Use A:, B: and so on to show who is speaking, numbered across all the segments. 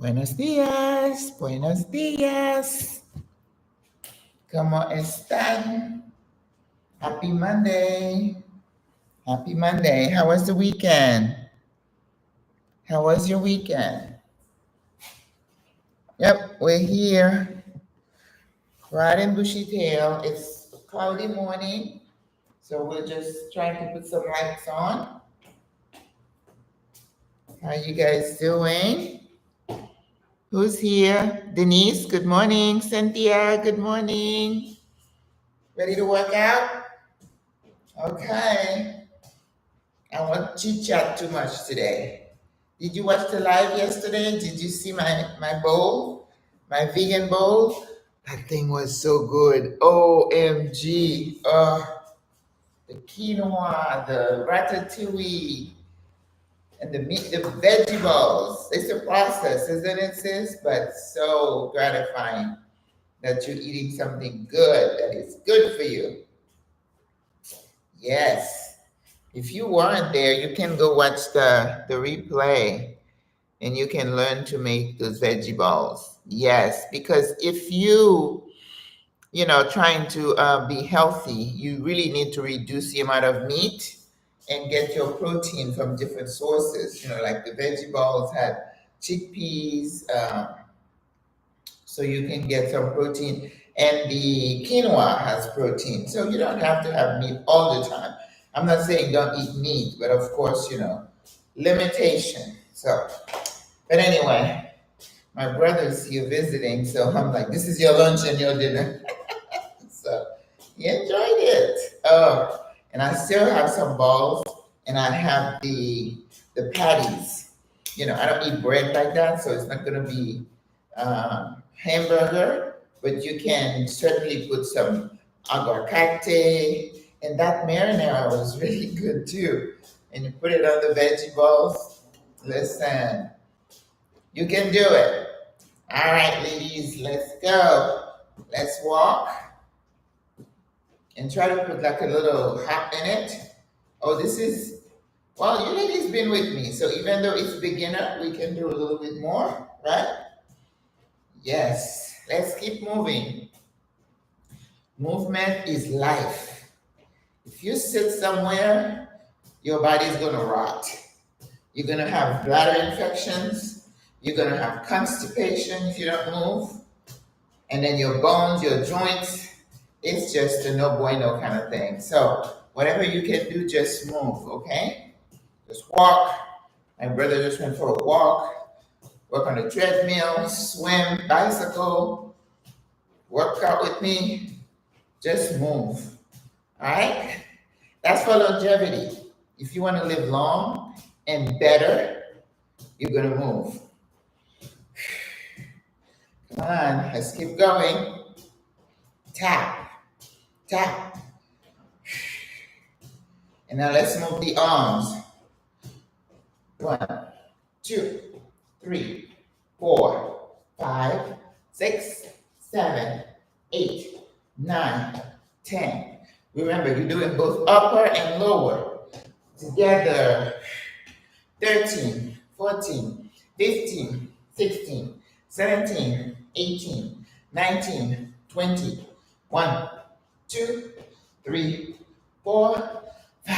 A: Buenos días, buenos días. ¿Cómo están? Happy Monday. Happy Monday. How was the weekend? How was your weekend? Yep, we're here. Right in Bushy Tail. It's a cloudy morning, so we're just trying to put some lights on. How you guys doing? Who's here? Denise, good morning. Cynthia, good morning. Ready to work out? Okay. I won't chit chat too much today. Did you watch the live yesterday? Did you see my bowl? My vegan bowl? That thing was so good. OMG. The quinoa, the ratatouille, and the meat, the vegetables. It's a process, isn't it, sis? But so gratifying that you're eating something good that is good for you. Yes. If you weren't there, you can go watch the replay and you can learn to make those veggie balls. Yes, because if trying to be healthy, you really need to reduce the amount of meat and get your protein from different sources. Like the veggie balls had chickpeas, so you can get some protein. And the quinoa has protein, so you don't have to have meat all the time. I'm not saying don't eat meat, but of course, limitation. So, but anyway, my brother's here visiting, so I'm like, this is your lunch and your dinner. So he enjoyed it. Oh, and I still have some balls, and I have the patties. I don't eat bread like that, so it's not going to be hamburger, but you can certainly put some aguacate, and that marinara was really good too. And you put it on the veggie balls. Listen, you can do it. All right, ladies, let's go. Let's walk and try to put like a little hop in it. Oh, well, you ladies been with me, so even though it's beginner, we can do a little bit more, right? Yes, let's keep moving. Movement is life. If you sit somewhere, your body's going to rot. You're going to have bladder infections. You're going to have constipation if you don't move. And then your bones, your joints, it's just a no bueno kind of thing. So whatever you can do, just move, okay? Just walk. My brother just went for a walk. Work on the treadmill, swim, bicycle, work out with me. Just move. All right? That's for longevity. If you want to live long and better, you're going to move. Come on, let's keep going. Tap, tap. And now let's move the arms. 1, 2, 3, 4, 5, 6, 7, 8, 9, 10. Remember, you're doing both upper and lower. Together. 13, 14, 15, 16, 17, 18, 19, 20. 1, 2, 3, 4, 5,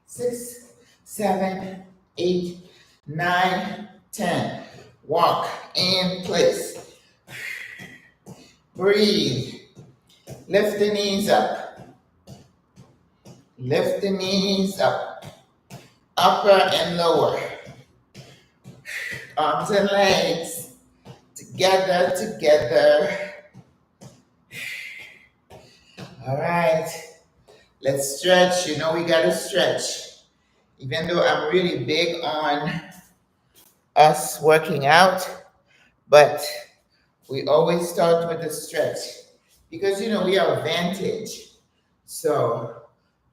A: 6, 7, 8, 9, 10. Walk in place. Breathe. Lift the knees up. Lift the knees up. Upper and lower. Arms and legs. Together, together. All right. Let's stretch. We got to stretch. Even though I'm really big on us working out, but we always start with a stretch because, we are vantage. So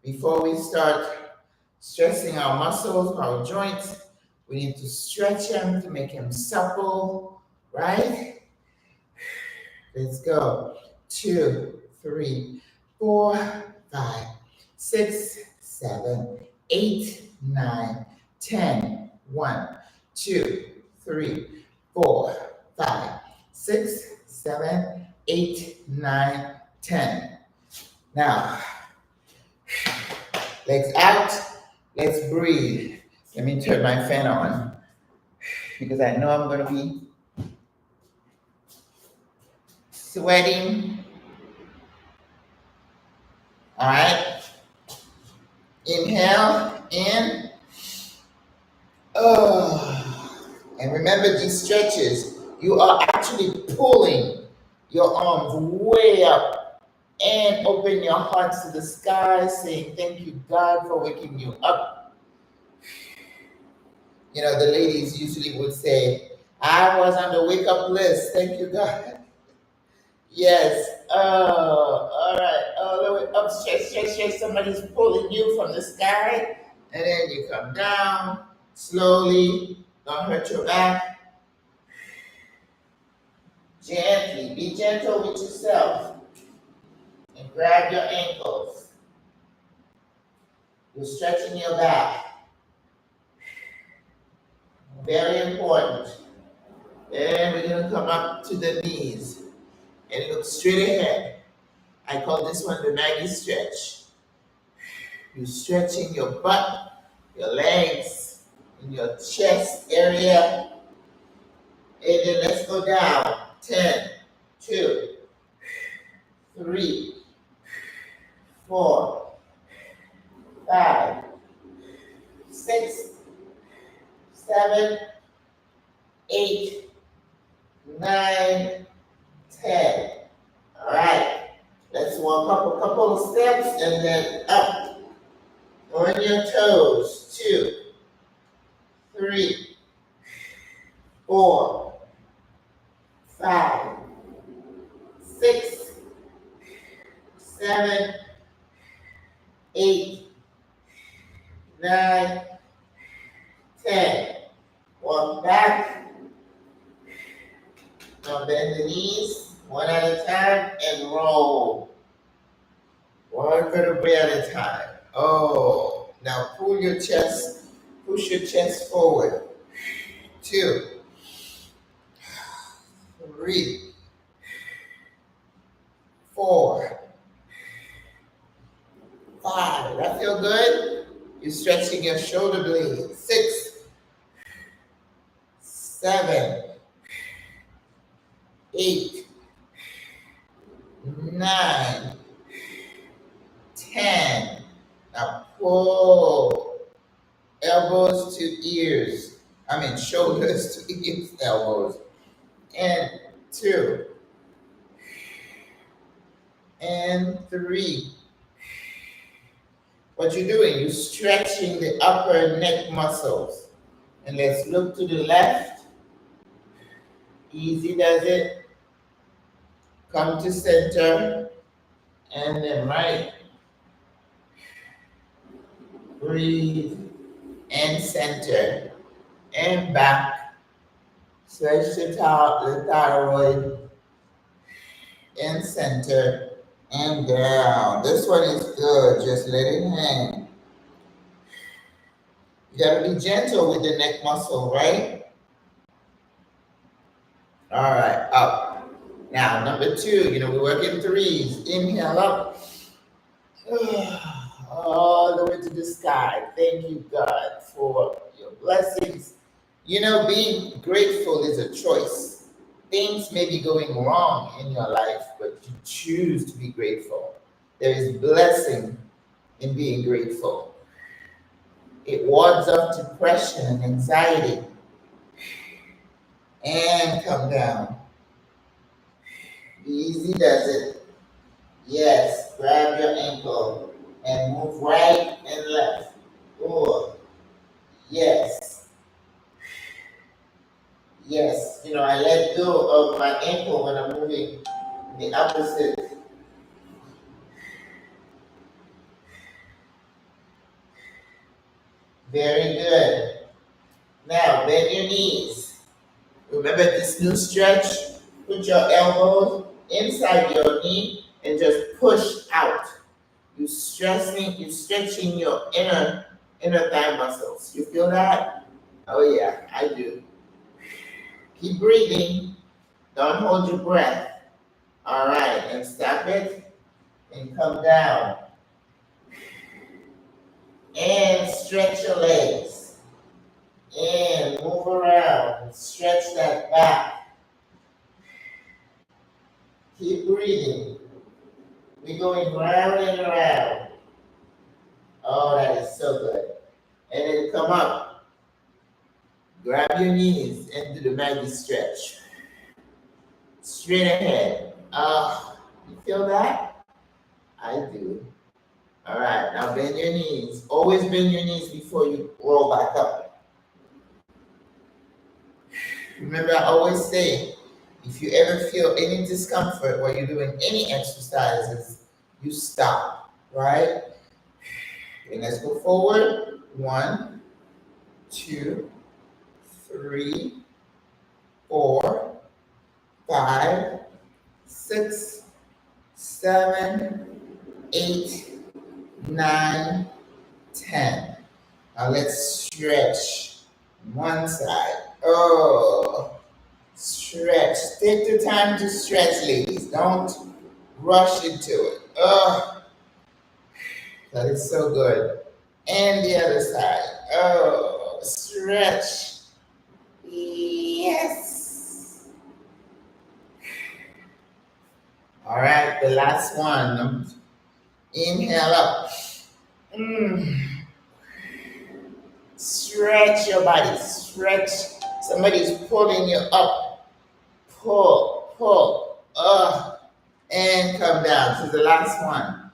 A: before we start stressing our muscles, our joints, we need to stretch them to make them supple, right? Let's go. 2, 3, 4, 5, 6, 7, 8, 9, 10. 1, 2, 3, 4, 5, 6, 7, 8, 9, 10. Now, legs out. Let's breathe. Let me turn my fan on because I know I'm going to be sweating. All right. Inhale in. And remember these stretches. You are actually pulling your arms way up and open your hearts to the sky, saying, thank you, God, for waking you up. You know, the ladies usually would say, I was on the wake up list. Thank you, God. Yes. Oh, all right. All the way up, stretch, stretch, stretch. Somebody's pulling you from the sky. And then you come down slowly. Don't hurt your back. Gently. Be gentle with yourself. And grab your ankles. You're stretching your back. Very important. Then we're going to come up to the knees and look straight ahead. I call this one the Maggie stretch. You're stretching your butt, your legs, in your chest area. And then let's go down. 10, 2, 3, 4, 5, 6, 7, 8, 9, 10. All right. Let's walk up a couple of steps and then up. On your toes. 2, 3, 4, 5, 6, 7, 8, 9, 10. Walk back. Now bend the knees one at a time and roll. One vertebrae at a time. Oh, now pull your chest, push your chest forward. 2, 3, 4, 5. That feel good? You're stretching your shoulder blades. 6, 7, 8, 9, 10. Now pull elbows to ears. Shoulders to ears, elbows. And 2, and 3. What you're doing, you're stretching the upper neck muscles. And let's look to the left. Easy does it. Come to center. And then right. Breathe. And center. And back. Stretch the thyroid. And center. And down. This one is good. Just let it hang. You gotta be gentle with the neck muscle, right? All right, up. Now, number 2, we work in 3s. Inhale up. All the way to the sky. Thank you, God, for your blessings. Being grateful is a choice. Things may be going wrong in your life, but you choose to be grateful. There is blessing in being grateful. It wards off depression and anxiety. And come down. Easy does it. Yes, grab your ankle and move right and left. Oh, yes. Yes, I let go of my ankle when I'm moving the opposite. Very good. Now, bend your knees. Remember this new stretch? Put your elbows inside your knee and just push out. You're stretching your inner thigh muscles. You feel that? Oh yeah, I do. Keep breathing. Don't hold your breath. All right, and stop it and come down. And stretch your legs. And move around. Stretch that back. Keep breathing. We're going round and around. Oh, that is so good. And then come up. Grab your knees and do the Maggie stretch. Straight ahead. You feel that? I do. All right, now bend your knees. Always bend your knees before you roll back up. Remember, I always say, if you ever feel any discomfort while you're doing any exercises, you stop, right? Okay, let's go forward. 1, 2, 3, 4, 5, 6, 7, 8, 9, 10. Now let's stretch one side. Oh, stretch. Take the time to stretch, ladies. Don't rush into it. Oh, that is so good. And the other side. Oh, stretch. Yes. All right, the last one. Inhale up. Stretch your body. Stretch. Somebody's pulling you up. Pull, pull. And come down to the last one.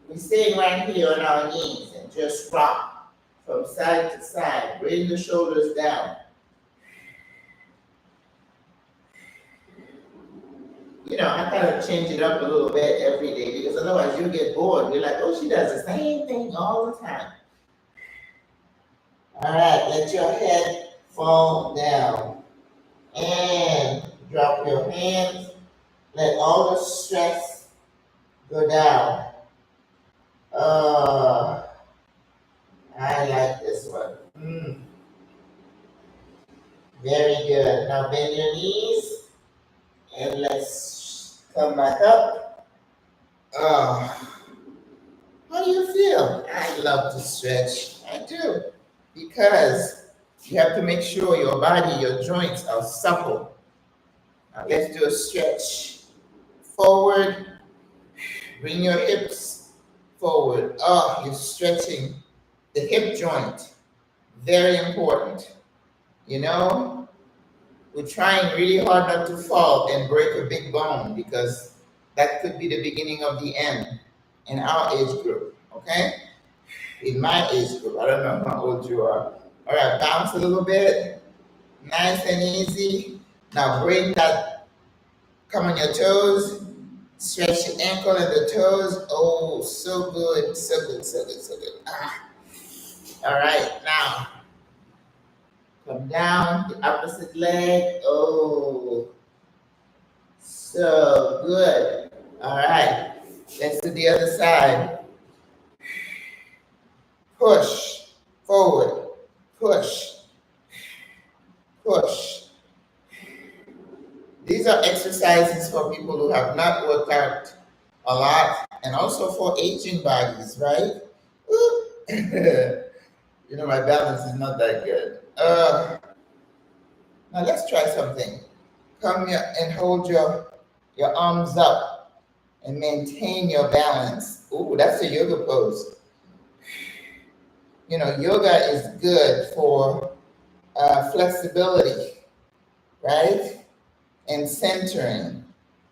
A: We're staying right here on our knees and just rock from side to side. Bring the shoulders down. You know, I kind of change it up a little bit every day because otherwise you'll get bored. You're like, oh, she does the same thing all the time. All right, let your head fall down. And drop your hands. Let all the stress go down. I like this one. Very good. Now bend your knees and let's come back up. How do you feel? I love to stretch. I do. Because you have to make sure your body, your joints are supple. Now let's do a stretch. Forward. Bring your hips forward. You're stretching the hip joint. Very important. You know, we're trying really hard not to fall and break a big bone because that could be the beginning of the end in our age group, okay? In my age group, I don't know how old you are. All right, bounce a little bit, nice and easy. Now bring that, come on your toes, stretch your ankle and the toes. Oh, so good, so good, so good, so good. All right, now come down, the opposite leg. Oh, so good. All right, let's do the other side. Push, forward, push, push. These are exercises for people who have not worked out a lot and also for aging bodies, right? You know, my balance is not that good. Now let's try something. Come here and hold your arms up and maintain your balance. Ooh, that's a yoga pose. You know, yoga is good for flexibility, right? And centering.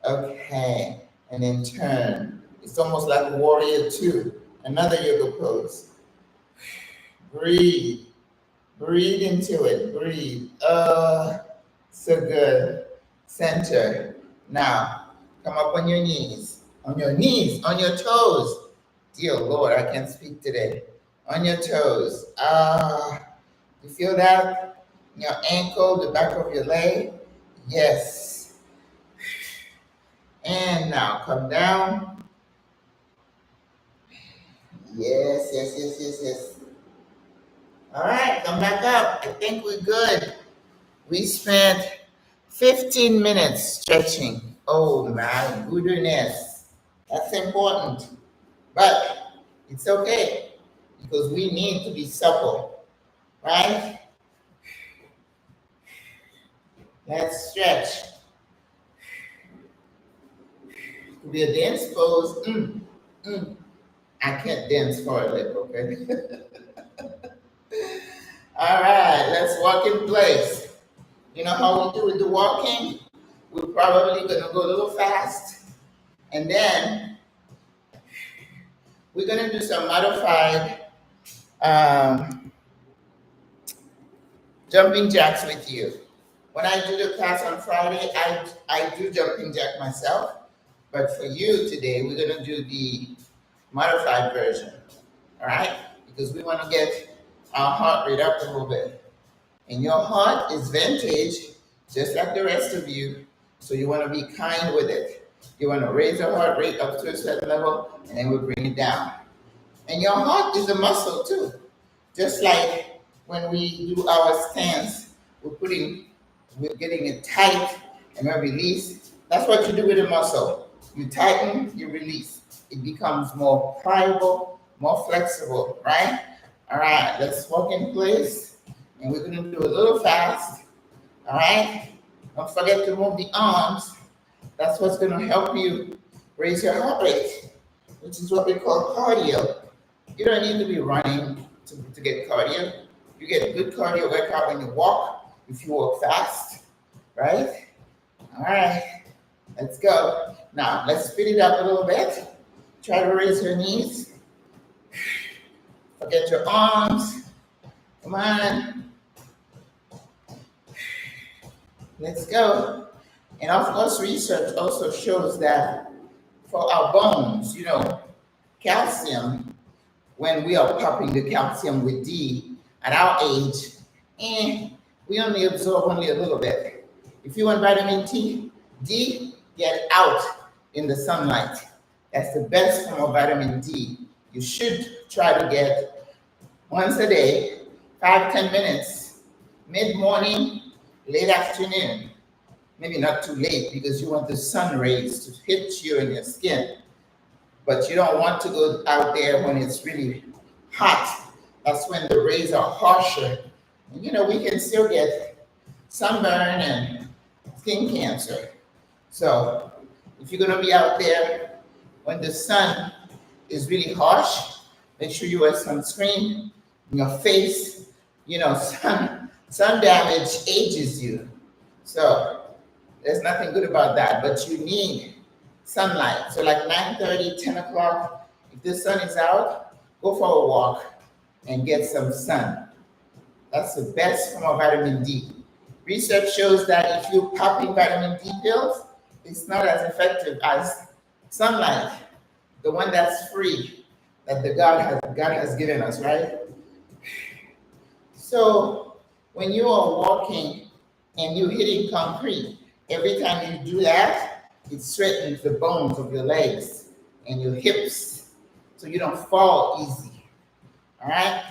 A: Okay, and then turn. It's almost like warrior two, another yoga pose. Breathe. Breathe into it. Breathe. So good. Center. Now, come up on your knees. On your knees, on your toes. Dear Lord, I can't speak today. On your toes. You feel that? Your ankle, the back of your leg. Yes. And now come down. Yes, yes. All right, come back up. I think we're good. We spent 15 minutes stretching. Oh my goodness. That's important. But it's okay because we need to be supple, right? Let's stretch. To be a dance pose. I can't dance for a lip, okay? All right, let's walk in place. You know how we do with the walking? We're probably gonna go a little fast, and then we're gonna do some modified jumping jacks with you. When I do the class on Friday, I do jumping jack myself, but for you today, we're gonna do the modified version, all right? Because we wanna get our heart rate up a little bit. And your heart is vintage, just like the rest of you, so you wanna be kind with it. You wanna raise your heart rate up to a certain level, and then we'll bring it down. And your heart is a muscle too. Just like when we do our stance, we're getting it tight and we release. That's what you do with a muscle. You tighten, you release. It becomes more pliable, more flexible, right? All right, let's walk in place. And we're gonna do a little fast, all right? Don't forget to move the arms. That's what's gonna help you raise your heart rate, which is what we call cardio. You don't need to be running to get cardio. You get a good cardio workout when you walk, if you walk fast, right? All right, let's go. Now, let's speed it up a little bit. Try to raise your knees. Forget your arms. Come on. Let's go. And of course, research also shows that for our bones, calcium, when we are popping the calcium with D at our age, we only absorb only a little bit. If you want vitamin D, get out in the sunlight. That's the best form of vitamin D. You should try to get once a day, 5-10 minutes, mid-morning, late afternoon. Maybe not too late because you want the sun rays to hit you in your skin. But you don't want to go out there when it's really hot. That's when the rays are harsher. And we can still get sunburn and skin cancer. So if you're gonna be out there when the sun is really harsh, make sure you wear sunscreen in your face. Sun damage ages you. So there's nothing good about that, but you need sunlight. So like 9:30, 10 o'clock, if the sun is out, go for a walk and get some sun. That's the best form of vitamin D. Research shows that if you're popping vitamin D pills, it's not as effective as sunlight, the one that's free, that God has given us, right? So when you are walking and you're hitting concrete, every time you do that, it strengthens the bones of your legs and your hips so you don't fall easy. All right?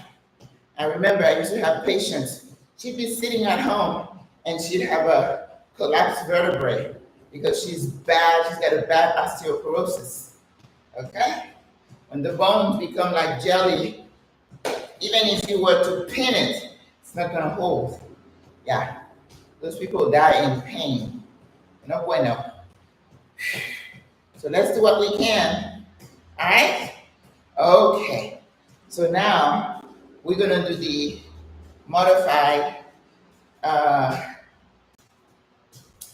A: I remember I used to have patients. She'd be sitting at home and she'd have a collapsed vertebrae because she's got a bad osteoporosis. Okay? When the bones become like jelly, even if you were to pin it, it's not gonna hold. Yeah. Those people die in pain. No bueno. So let's do what we can. All right? Okay. So now we're gonna do the modified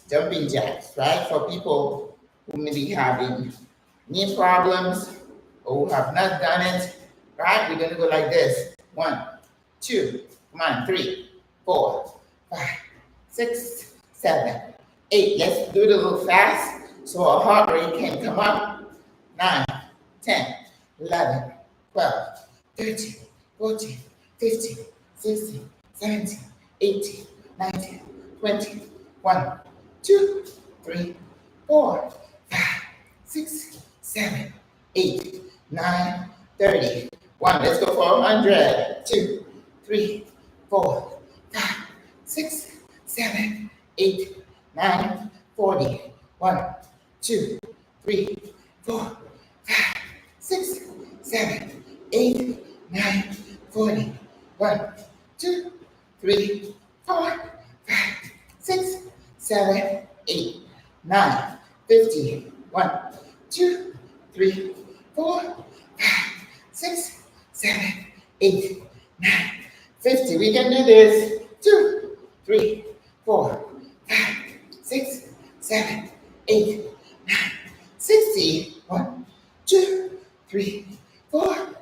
A: jumping jacks, right? For people who may be having knee problems or who have not done it, right? We're gonna go like this. 1, 2, come on, 3, 4, 5, 6, 7, 8. Let's do it a little fast so our heart rate can come up. 9, 10, 11, 12, 13, 14, 15, 16, 17, 18, 19, 20, 1, 2, 3, 4, 5, 6, 7, 8, 9, 30. 1. Let's go for 100. 2, 3, 4, 5, 6, 7, 8, 9, 40. 1, 2, 3, 4, 5, 6, 7, 8, 9, 40. 1, 2, 3, 4, 5, 6, 7, 8, 9, 50. 1, 2, 3, 4, 5, 6, 7, 8, 9, 50. We can do this. 2, 3, 4, 5, 6, 7, 8, 9, 60. 1, 2, 3, 4, 5,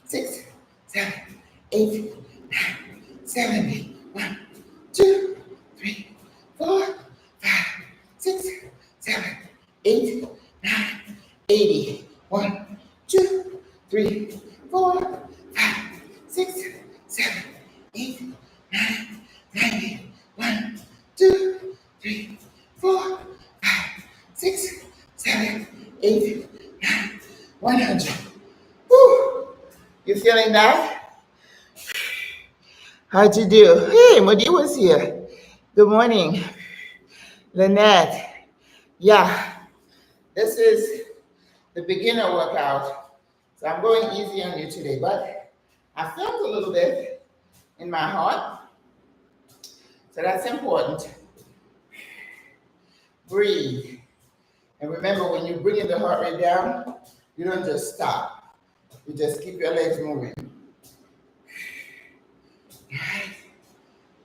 A: 6, 7, 8, 9, 70. 1, 2, 3, 4, 5, 6, 7, 8, 9, 80. 1, 2, 3, 4, 5, 6, 7, 8, 9, 90. 1, 2, 3, 4, 5, 6, 7, 8, 9, 100. Woo! You feeling that? How'd you do? Hey, Modi was here. Good morning. Lynette. Yeah, this is the beginner workout. So I'm going easy on you today, but I felt a little bit in my heart. So that's important. Breathe. And remember, when you bring the heart rate down, you don't just stop. You just keep your legs moving. Right.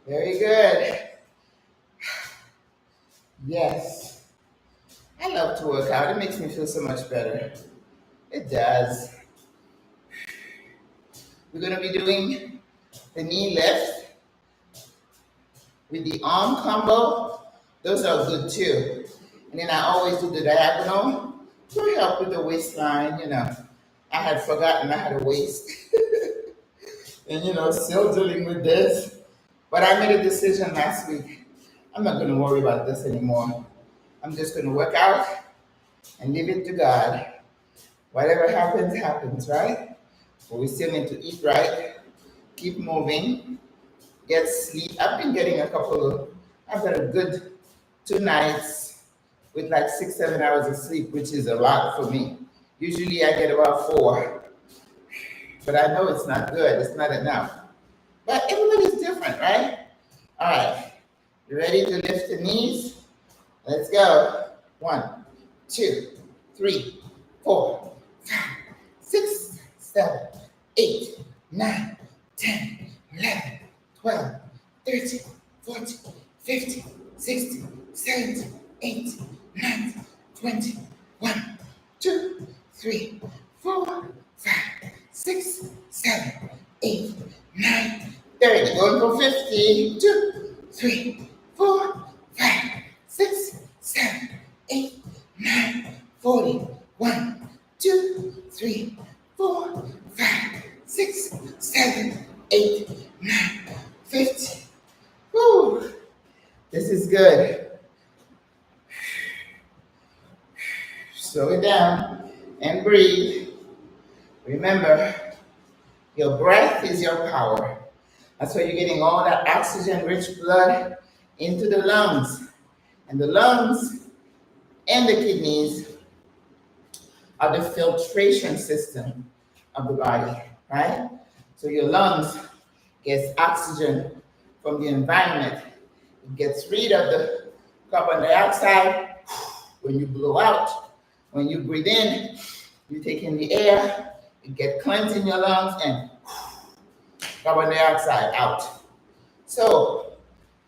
A: Very good. Yes. I love to work out. It makes me feel so much better. It does. We're going to be doing the knee lift with the arm combo. Those are good too. And then I always do the diagonal to help with the waistline. I had forgotten I had a waist. And still dealing with this. But I made a decision last week. I'm not going to worry about this anymore. I'm just going to work out and leave it to God. Whatever happens, happens, right? But we still need to eat right, keep moving, get sleep. I've got a good 2 nights with like 6, 7 hours of sleep, which is a lot for me. Usually I get about 4, but I know it's not good. It's not enough. But everybody's different, right? All right, you ready to lift the knees? Let's go. 1, 2, 3, 4, 5, 6, 7, 8, 9, 10, 11, 12, 13, 14, 15, 16, 17, 18, 19, 20, 1, 2, 3, 4, 5, 6, 7, 8, 9, 30. Going for 50. 2, 3, 4, 5, 6, 7, 8, 9, 40. 1, 2, 3, 4, 5, 6, 7, 8, 9, 50. Woo! This is good. Slow it down and breathe. Remember, your breath is your power. That's why you're getting all that oxygen-rich blood into the lungs. And the lungs and the kidneys are the filtration system of the body, right? So your lungs gets oxygen from the environment. It gets rid of the carbon dioxide when you blow out. When you breathe in, you take in the air, it gets cleansed in your lungs, and carbon dioxide out. So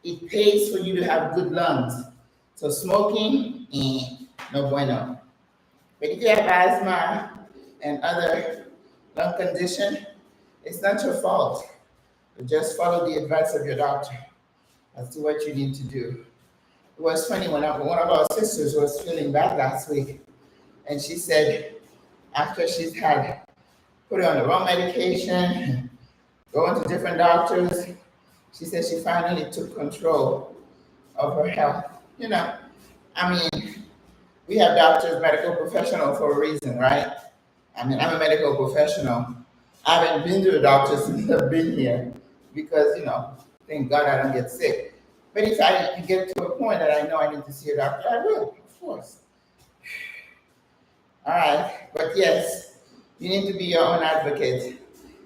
A: it pays for you to have good lungs. So smoking, no bueno. But if you have asthma and other lung condition, it's not your fault. You just follow the advice of your doctor as to what you need to do. It was funny when one of our sisters was feeling bad last week, and she said after she's had put her on the wrong medication, going to different doctors, she said she finally took control of her health. We have doctors, medical professionals for a reason, right? I'm a medical professional. I haven't been to the doctor since I've been here because, thank God I don't get sick. But if I get to a point that I know I need to see a doctor, I will, of course. All right. But yes, you need to be your own advocate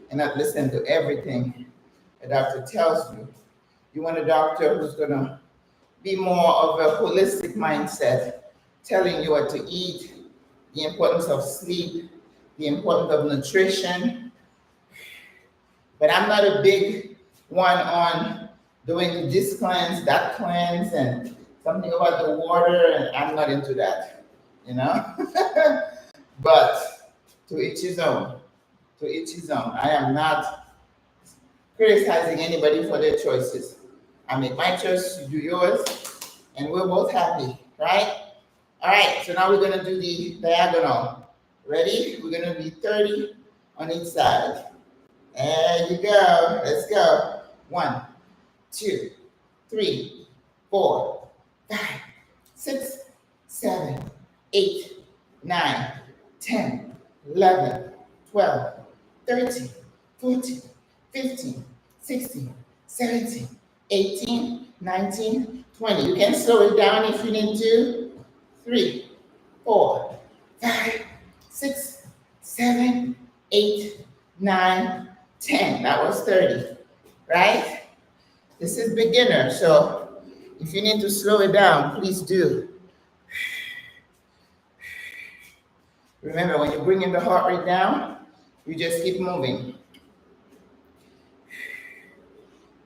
A: and not listen to everything a doctor tells you. You want a doctor who's going to be more of a holistic mindset, telling you what to eat, the importance of sleep, the importance of nutrition. But I'm not a big one on doing this cleanse, that cleanse, and something about the water, and I'm not into that, you know? But to each his own. To each his own. I am not criticizing anybody for their choices. I make my choice, you do yours, and we're both happy, right? All right, so now we're gonna do the diagonal. Ready? We're gonna be 30 on each side. There you go. Let's go. 1, 2, 3, 4, 5, 6, 7, 8, 9, 10, 11, 12, 13, 14, 15, 16, 17, 18, 19, 20. You can slow it down if you need to. 3, 4, 5, 6, 7, 8, 9, 10. That was 30, right? This is beginner, so if you need to slow it down, please do. Remember, when you're bringing the heart rate down, you just keep moving.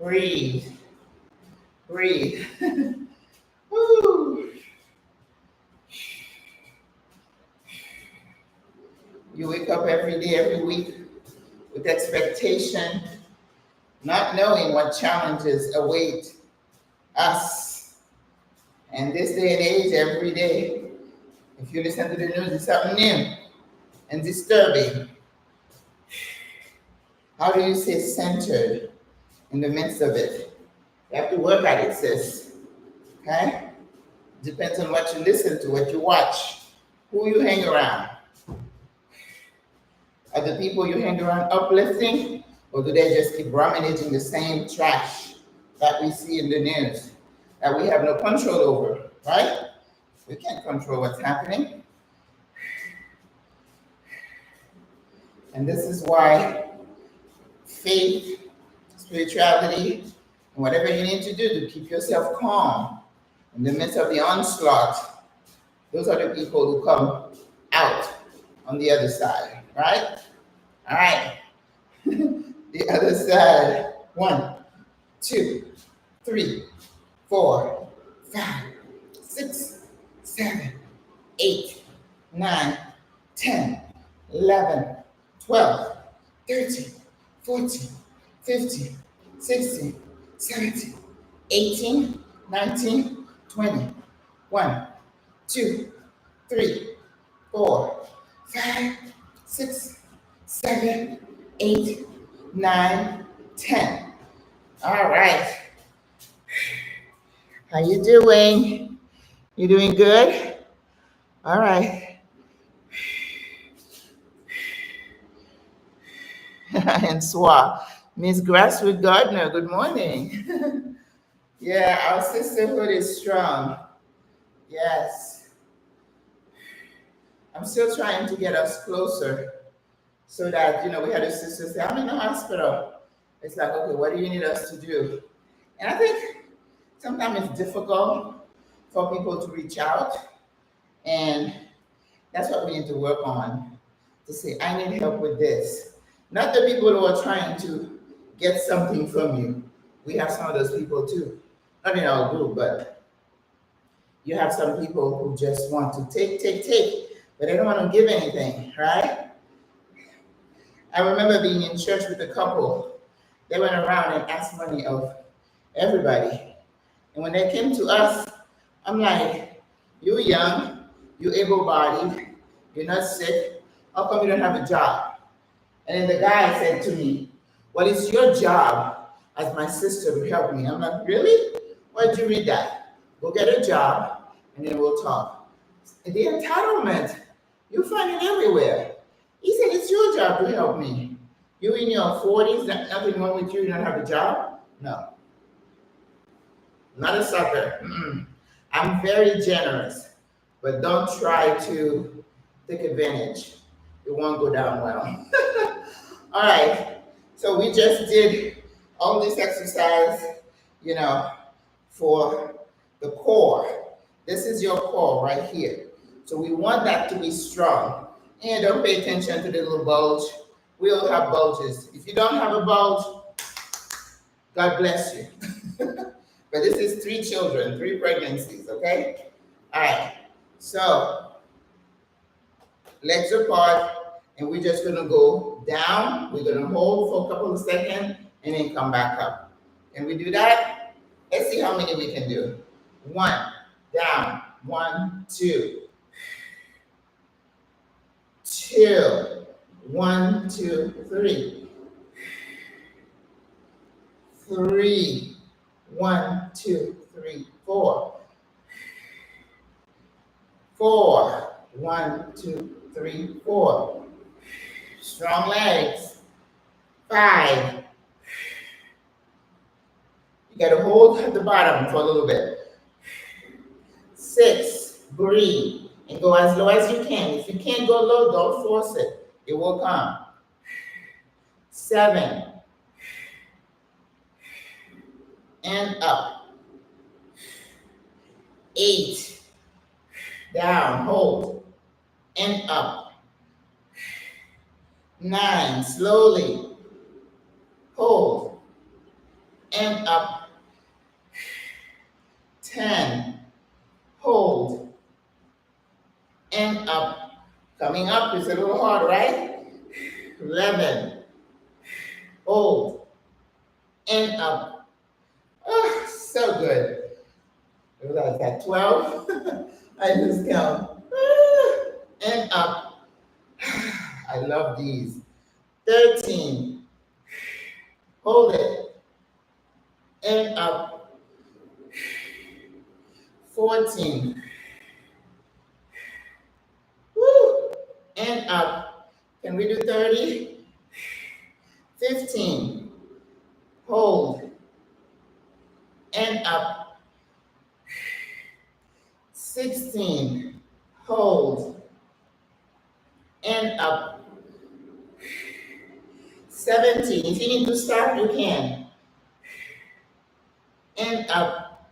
A: Breathe. Breathe. Woo. You wake up every day, every week with expectation, not knowing what challenges await us. And this day and age, every day, if you listen to the news, it's something new and disturbing. How do you stay centered in the midst of it? You have to work at it, sis. Okay? Depends on what you listen to, what you watch, who you hang around. Are the people you hang around uplifting, or do they just keep ruminating the same trash that we see in the news that we have no control over, right? We can't control what's happening. And this is why faith, spirituality, and whatever you need to do to keep yourself calm in the midst of the onslaught, those are the people who come out on the other side, right? All right. The other side. 1, 2, 3, 4, 5, 6, 7, 8, 9, 10, 11, 12, 13, 14, 15, 16, 17, 18, 19, 20. 1, 2, 3, 4, 5, 6, 7, 8, 9, 10. All right. How you doing? You doing good? All right. And SWRA. Miss Grassroot Gardner, good morning. Yeah, our sisterhood is strong. Yes. I'm still trying to get us closer so that, we had a sister say, I'm in the hospital. It's like, okay, what do you need us to do? And I think sometimes it's difficult for people to reach out. And that's what we need to work on, to say, I need help with this. Not the people who are trying to get something from you. We have some of those people too. Not in our group, but you have some people who just want to take, but they don't want to give anything, right? I remember being in church with a couple. They went around and asked money of everybody. And when they came to us, I'm like, you're young, you're able-bodied, you're not sick, how come you don't have a job? And then the guy said to me, well, it's your job as my sister to help me. I'm like, really? Why'd you read that? Go get a job, and then we'll talk. The entitlement, you find it everywhere. He said, it's your job to help me. You in your 40s, nothing wrong with you, you don't have a job? No. not a sucker. I'm very generous, but don't try to take advantage. It won't go down well. All right, so we just did all this exercise, you know, for the core. This is your core right here. So we want that to be strong. And don't pay attention to the little bulge. We all have bulges. If you don't have a bulge, God bless you. But this is 3 children, 3 pregnancies, okay? All right, so legs apart, and we're just gonna go down. We're gonna hold for a couple of seconds and then come back up. Can we do that? Let's see how many we can do. 1, down, 1, 2. 2, 1, 2, 3. 3, 1, 2, 3, 4. 4, 1, 2, 3, 4. Strong legs. 5. You gotta hold at the bottom for a little bit. 6, breathe, and go as low as you can. If you can't go low, don't force it. It will come. 7, and up. 8, down, hold, and up. 9, slowly, hold, and up. 10, hold, and up. Coming up is a little hard, right? 11, hold, and up. Oh, so good. It was like that 12. I lose count. And up. I love these. 13. Hold it. And up. 14. Woo. And up. Can we do 30? 15. Hold. And up. 16. Hold. And up. 17. If you need to stop, you can. And up.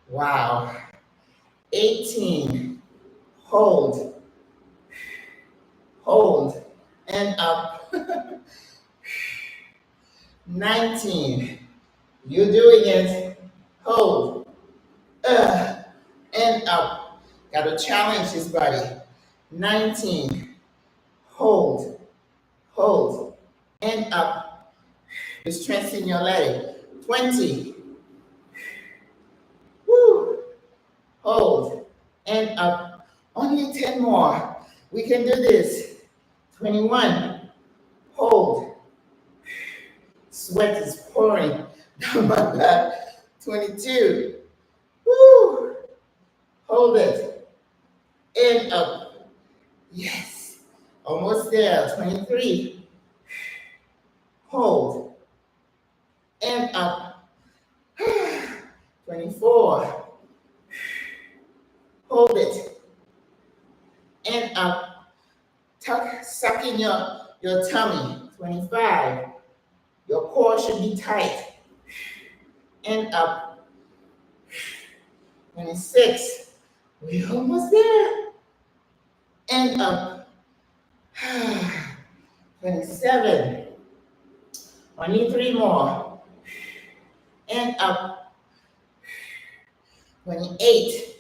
A: Wow. 18. Hold. Hold. And up. 19. You're doing it. Hold. And up. Got to challenge this body. 19. Hold. Hold. And up. You strengthen your leg. 20. Woo. Hold. And up. Only 10 more. We can do this. 21. Hold. Sweat is pouring down my back. 22. Woo. Hold it. And up. Yes. Almost there. 23. Hold. And up. 24. Hold it. And up. Suck in your tummy. 25. Your core should be tight. And up. 26. We're almost there. And up. 27. Only 3 more. And up. 28.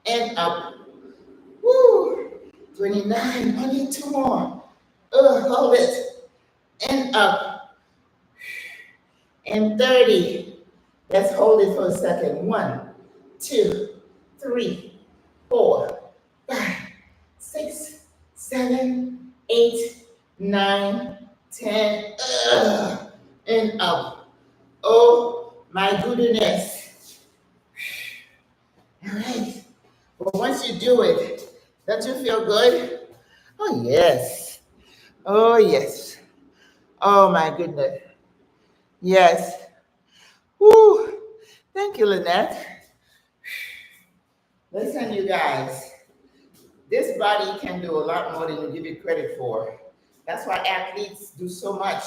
A: And up. Woo. 29. Only 2 more. Hold it. And up. And 30. Let's hold it for a second. 1, 2, 3, 4, 5, 6, 7, 8, 9, 10. And up. Oh my goodness. All right. But once you do it, don't you feel good? Oh, yes. Oh, yes. Oh, my goodness. Yes. Woo. Thank you, Lynette. Listen, you guys, this body can do a lot more than you give it credit for. That's why athletes do so much.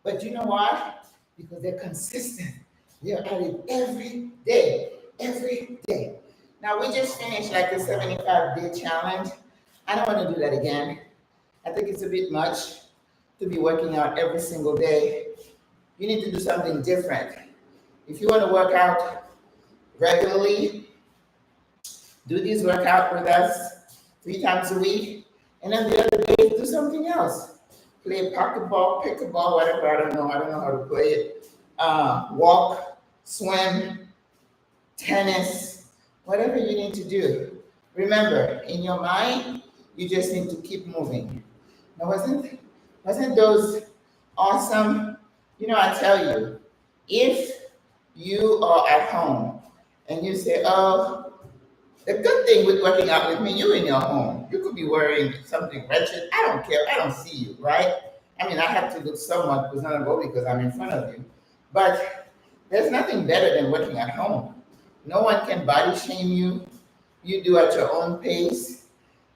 A: But you know why? Because they're consistent. They're at it every day, every day. Now, we just finished like a 75-day challenge. I don't want to do that again. I think it's a bit much to be working out every single day. You need to do something different. If you want to work out regularly, do these workout with us 3 times a week, and then the other day do something else. Play pocketball, pickleball, whatever. I don't know how to play it. Walk, swim, tennis, whatever you need to do. Remember, in your mind, you just need to keep moving. Now, wasn't those awesome? You know, I tell you, if you are at home and you say, oh, the good thing with working out with me, you're in your home. You could be wearing something wretched. I don't care. I don't see you, right? I mean, I have to look somewhat presentable because I'm in front of you. But there's nothing better than working at home. No one can body shame you. You do at your own pace.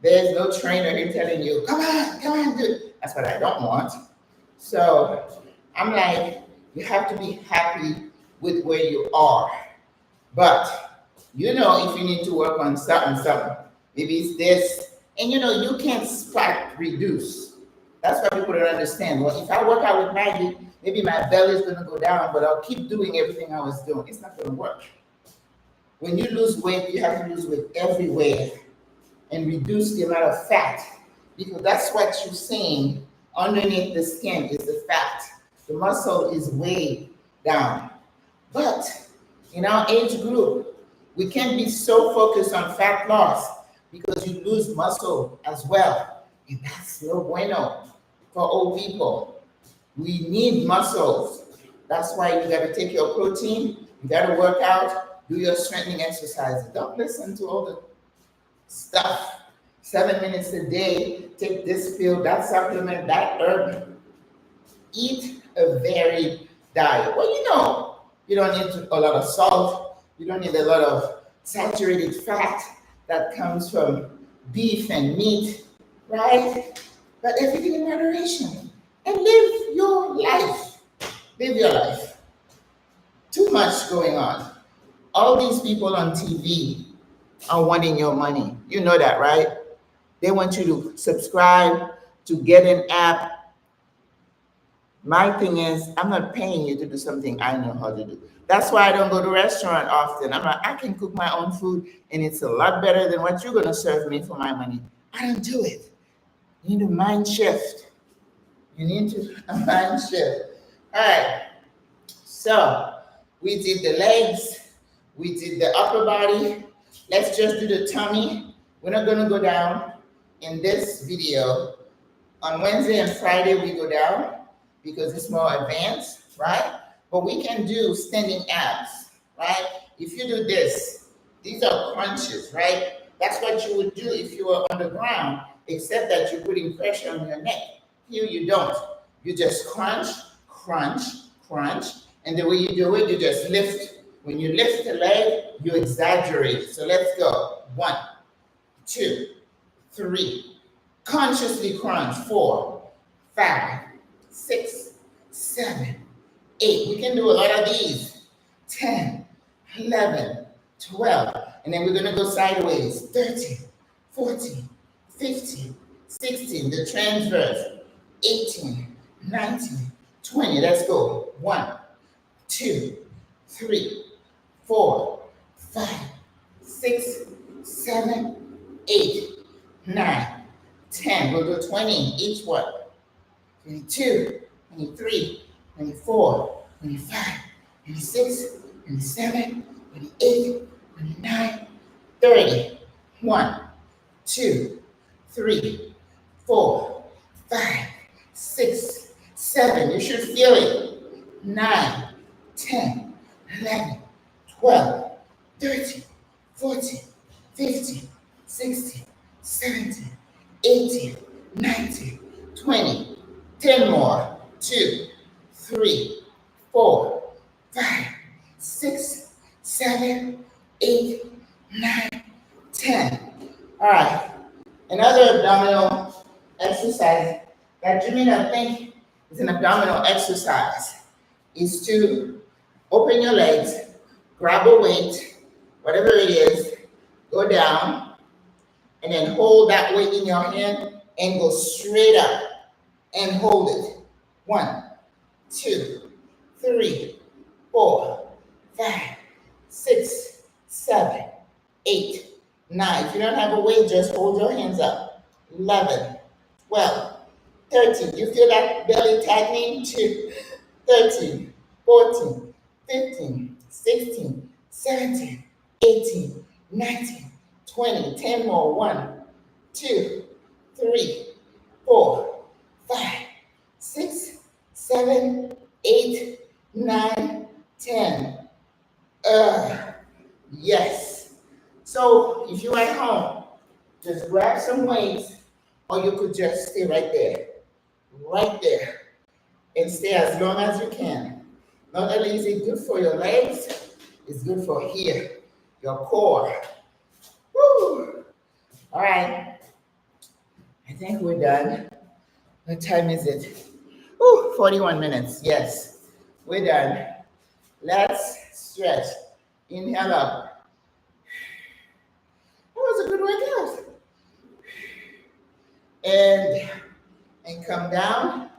A: There's no trainer here telling you, come on, do it. That's what I don't want. So I'm like, you have to be happy with where you are. But you know, if you need to work on something, maybe it's this, and you know, you can't spot reduce. That's why people don't understand. Well, if I work out with Maggie, maybe my belly's gonna go down, but I'll keep doing everything I was doing. It's not gonna work. When you lose weight, you have to lose weight everywhere and reduce the amount of fat, because that's what you're seeing underneath the skin is the fat. The muscle is way down. But in our age group, we can't be so focused on fat loss because you lose muscle as well. And that's no bueno for old people. We need muscles. That's why you got to take your protein, you got to work out, do your strengthening exercises. Don't listen to all the stuff. 7 minutes a day, take this pill, that supplement, that herb. Eat a varied diet. Well, you know, you don't need a lot of salt. You don't need a lot of saturated fat that comes from beef and meat, right? But everything in moderation. And live your life. Live your life. Too much going on. All these people on TV are wanting your money. You know that, right? They want you to subscribe, to get an app. My thing is, I'm not paying you to do something I know how to do. That's why I don't go to restaurant often. I'm like, I can cook my own food, and it's a lot better than what you're going to serve me for my money. I don't do it. You need a mind shift. You need to a mind shift. All right. So we did the legs. We did the upper body. Let's just do the tummy. We're not going to go down in this video. On Wednesday and Friday, we go down because it's more advanced, right? But we can do standing abs, right? If you do this, these are crunches, right? That's what you would do if you were on the ground, except that you're putting pressure on your neck. Here you don't. You just crunch, crunch, crunch, and the way you do it, you just lift. When you lift the leg, you exaggerate. So let's go. 1, 2, 3. Consciously crunch. 4, 5, 6, 7, 8. We can do a lot of these. 10, 11, 12. And then we're going to go sideways. 13, 14, 15, 16. The transverse. 18, 19, 20. Let's go. 1, 2, 3, 4, 5, 6, 7, 8, 9, 10. We'll do 20 each one. 22, 23, 24, 25, 26, 27, 28, 29, 30. 1, 2, 3, 4, 5, 6, 7. You should feel it. 9, 10, 11, 12, 13, 14, 15, 16, 17, 18, 19, 20. 10 more. 2, 3, 4, 5, 6, 7, 8, 9, 10. All right. Another abdominal exercise that you may not think is an abdominal exercise is to open your legs, grab a weight, whatever it is, go down, and then hold that weight in your hand and go straight up and hold it. 1, 2, 3, 4, 5, 6, 7, 8, 9. If you don't have a weight, just hold your hands up. 11, 12, 13. You feel that belly tightening? 2, 13, 14, 15, 16, 17, 18, 19, 20. 10 more. 1, 2, 3, 4, 5, 6, 7, 8, 9, 10. Yes. So if you're at home, just grab some weights, or you could just stay right there, and stay as long as you can. Not only is it good for your legs, it's good for here, your core. Woo! All right. I think we're done. What time is it? 41 minutes. Yes, we're done. Let's stretch. Inhale up. That was a good workout. And come down.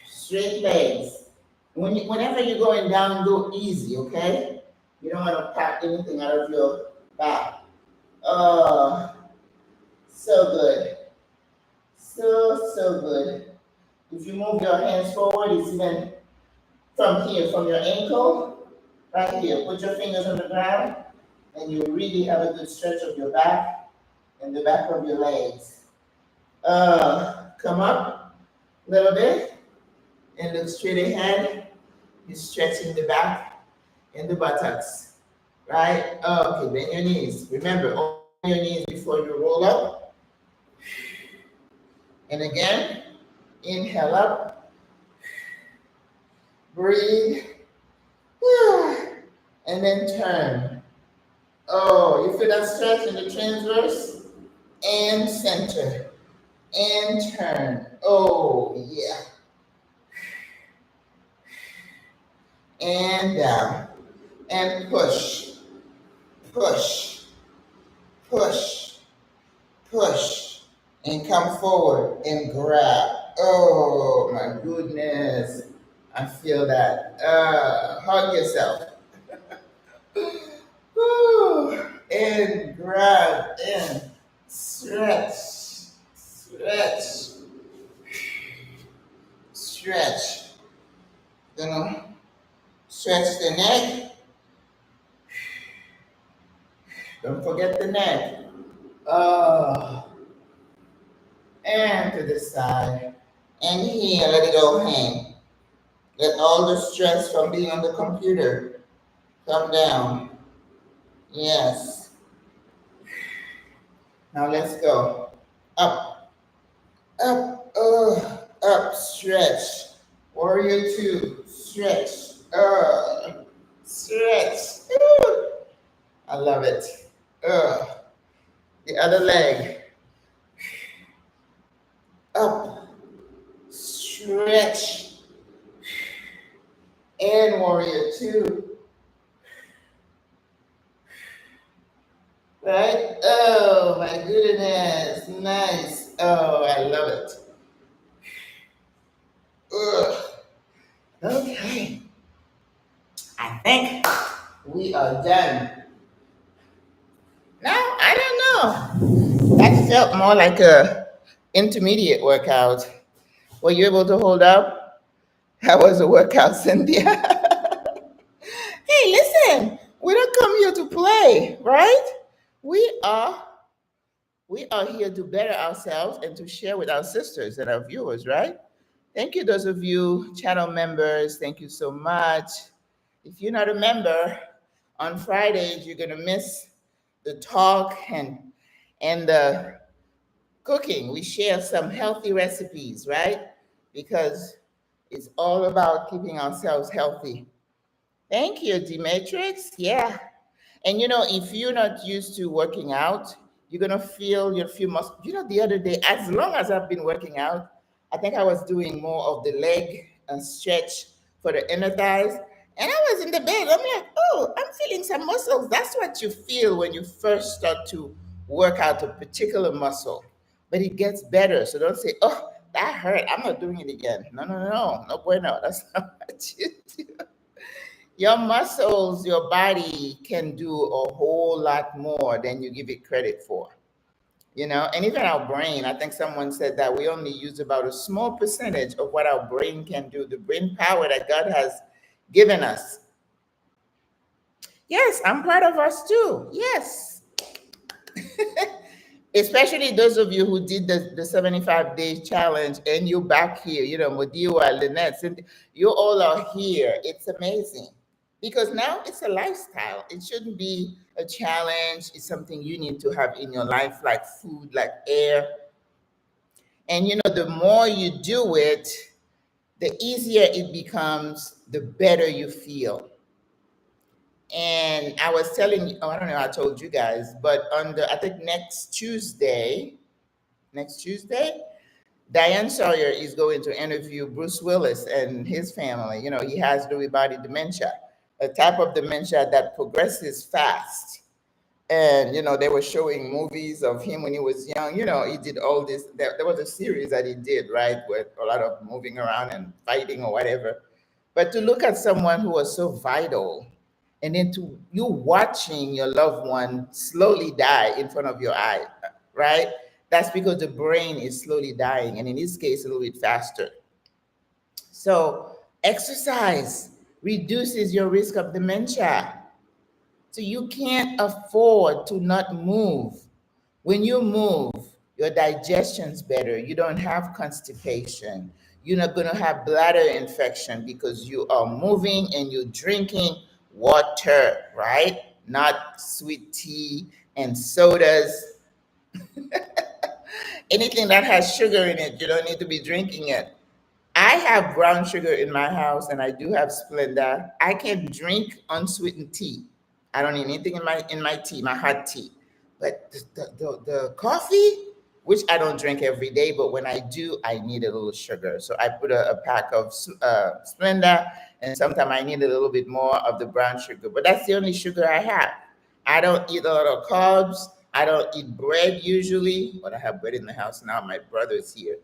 A: Straight legs. Whenever you're going down, go easy, okay? You don't want to pack anything out of your back. Oh, so good. So good. If you move your hands forward, it's even from here, from your ankle, right here. Put your fingers on the ground, and you really have a good stretch of your back and the back of your legs. Come up a little bit and look straight ahead. You're stretching the back and the buttocks, right? Okay, bend your knees. Remember, open your knees before you roll up. And again, inhale up. Breathe. And then turn. Oh, you feel that stretch in the transverse? And center. And turn. Oh, yeah. And down. And push. Push. Push. Push. And come forward and grab. Oh, my goodness. I feel that. Hug yourself. And grab and stretch. Stretch. Stretch. Gonna stretch the neck. Don't forget the neck. And to the side. And here, let it all hang. Let all the stress from being on the computer come down. Yes. Now let's go. Up. Up. Up. Stretch. Warrior 2. Stretch. Stretch. I love it. The other leg. Up. Stretch. And warrior 2. Right? Oh, my goodness. Nice. Oh, I love it. Okay. I think we are done. Now, I don't know. That felt more like a intermediate workout. Were you able to hold up? That was a workout, Cynthia. Hey, listen, we don't come here to play, right? We are here to better ourselves and to share with our sisters and our viewers, right? Thank you, those of you channel members. Thank you so much. If you're not a member, on Fridays you're gonna miss the talk and the cooking. We share some healthy recipes, right? Because it's all about keeping ourselves healthy. Thank you, Demetrix. Yeah. And if you're not used to working out, you're gonna feel your few muscles. The other day, as long as I've been working out, I think I was doing more of the leg stretch for the inner thighs. And I was in the bed. I'm like, oh, I'm feeling some muscles. That's what you feel when you first start to work out a particular muscle. But it gets better. So don't say, oh, that hurt. I'm not doing it again. No, no, no, no bueno. That's not what you do. Your muscles, your body can do a whole lot more than you give it credit for. And even our brain, I think someone said that we only use about a small percentage of what our brain can do, the brain power that God has given us. Yes, I'm proud of us too. Yes. Especially those of you who did the 75-day challenge and you're back here, Modiwa, Lynette, Cynthia, you all are here. It's amazing. Because now it's a lifestyle. It shouldn't be a challenge. It's something you need to have in your life, like food, like air. And the more you do it, the easier it becomes, the better you feel. And I was telling you, I don't know, I told you guys, but I think next Tuesday, Diane Sawyer is going to interview Bruce Willis and his family. He has Lewy body dementia, a type of dementia that progresses fast. And they were showing movies of him when he was young. He did all this. There was a series that he did, right, with a lot of moving around and fighting or whatever. But to look at someone who was so vital, and then to you watching your loved one slowly die in front of your eye, right? That's because the brain is slowly dying, and in this case, a little bit faster. So exercise reduces your risk of dementia. So you can't afford to not move. When you move, your digestion's better. You don't have constipation. You're not going to have bladder infection because you are moving and you're drinking water, right? Not sweet tea and sodas. Anything that has sugar in it, you don't need to be drinking it. I have brown sugar in my house and I do have Splenda. I can drink unsweetened tea. I don't need anything in my tea, my hot tea. But the coffee, which I don't drink every day, but when I do, I need a little sugar. So I put a pack of Splenda, and sometimes I need a little bit more of the brown sugar. But that's the only sugar I have. I don't eat a lot of carbs. I don't eat bread usually, but I have bread in the house now. My brother's here.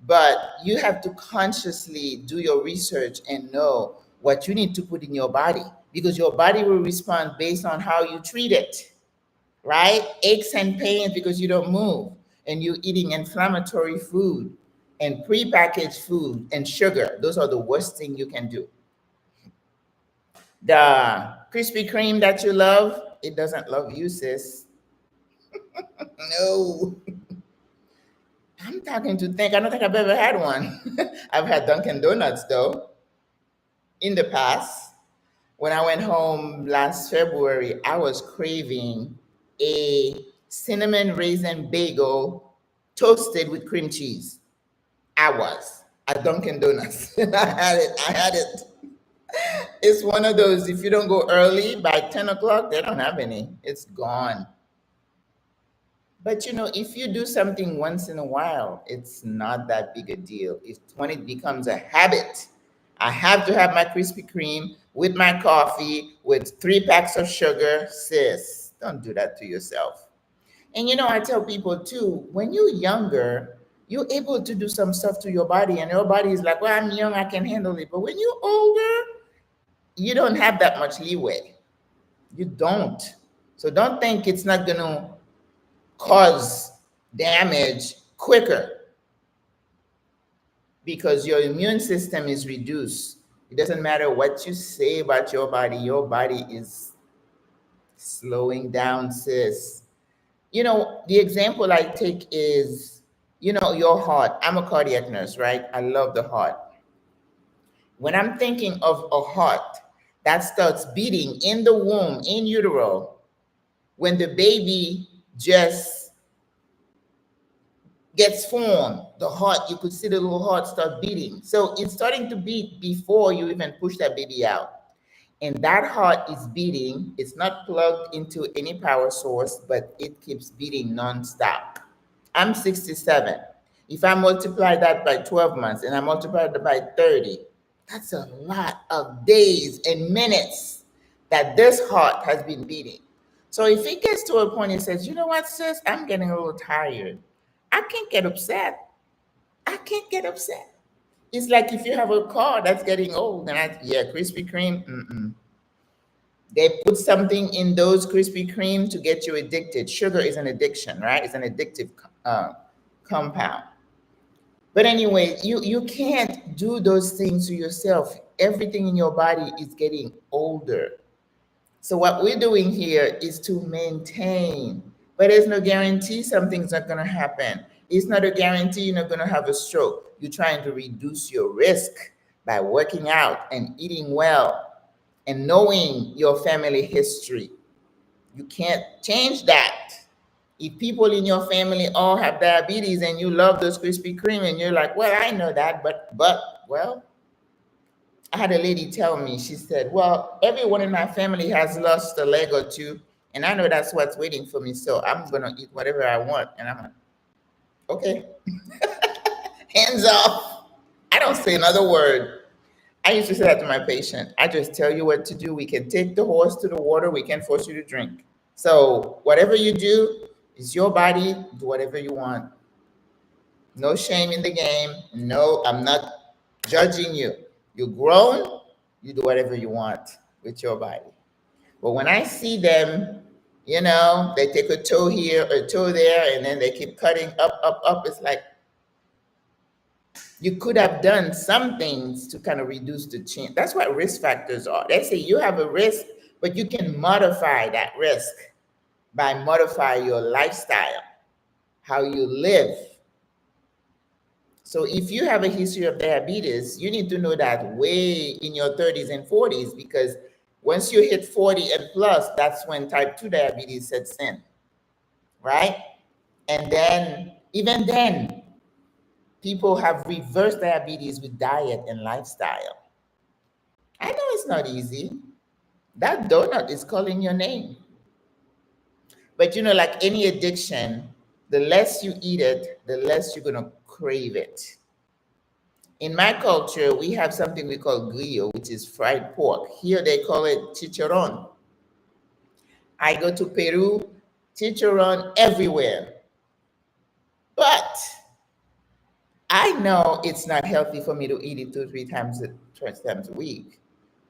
A: But you have to consciously do your research and know what you need to put in your body because your body will respond based on how you treat it, right? Aches and pains because you don't move and you're eating inflammatory food and prepackaged food and sugar. Those are the worst thing you can do. The Krispy Kreme that you love, it doesn't love you, sis. No. I'm talking to think. I don't think I've ever had one. I've had Dunkin' Donuts though. In the past, when I went home last February, I was craving a cinnamon raisin bagel toasted with cream cheese. I was at Dunkin' Donuts. I had it. I had it. It's one of those, if you don't go early, by 10 o'clock, they don't have any. It's gone. But if you do something once in a while, it's not that big a deal. It's when it becomes a habit. I have to have my Krispy Kreme with my coffee with 3 packs of sugar. Sis, don't do that to yourself. And I tell people too, when you're younger, you're able to do some stuff to your body, and your body is like, well, I'm young, I can handle it. But when you're older, you don't have that much leeway. You don't. So don't think it's not going to cause damage quicker because your immune system is reduced. It doesn't matter what you say about your body is slowing down, sis. The example I take is, your heart. I'm a cardiac nurse, right? I love the heart. When I'm thinking of a heart that starts beating in the womb, in utero, when the baby just gets formed, the heart, you could see the little heart start beating. So it's starting to beat before you even push that baby out. And that heart is beating. It's not plugged into any power source, but it keeps beating nonstop. I'm 67. If I multiply that by 12 months and I multiply that by 30, that's a lot of days and minutes that this heart has been beating. So if it gets to a point and says, you know what, sis, I'm getting a little tired, I can't get upset. I can't get upset. It's like if you have a car that's getting old and yeah, Krispy Kreme, mm-mm. They put something in those Krispy Kreme to get you addicted. Sugar is an addiction, right? It's an addictive compound. But anyway, you can't do those things to yourself. Everything in your body is getting older. So what we're doing here is to maintain, but there's no guarantee something's not going to happen. It's not a guarantee you're not going to have a stroke. You're trying to reduce your risk by working out and eating well and knowing your family history. You can't change that. If people in your family all have diabetes and you love those Krispy Kreme and you're like, well, I know that, but well, I had a lady tell me, she said, well, everyone in my family has lost a leg or two, and I know that's what's waiting for me, so I'm going to eat whatever I want. And I'm like, okay, hands off. I don't say another word. I used to say that to my patient. I just tell you what to do. We can take the horse to the water. We can force you to drink. So whatever you do is your body. Do whatever you want. No shame in the game. No, I'm not judging you. You're grown. You do whatever you want with your body. But when I see them, they take a toe here, a toe there, and then they keep cutting up, up, up. It's like you could have done some things to kind of reduce the chance. That's what risk factors are. They say you have a risk, but you can modify that risk by modifying your lifestyle, how you live. So if you have a history of diabetes, you need to know that way in your 30s and 40s, because once you hit 40 and plus, that's when type 2 diabetes sets in, right? And then, even then, people have reversed diabetes with diet and lifestyle. I know it's not easy. That donut is calling your name. But like any addiction, the less you eat it, the less you're going to crave it. In my culture, we have something we call grillo, which is fried pork. Here they call it chicharron. I go to Peru, chicharron everywhere. But I know it's not healthy for me to eat it 2 or 3 times a week.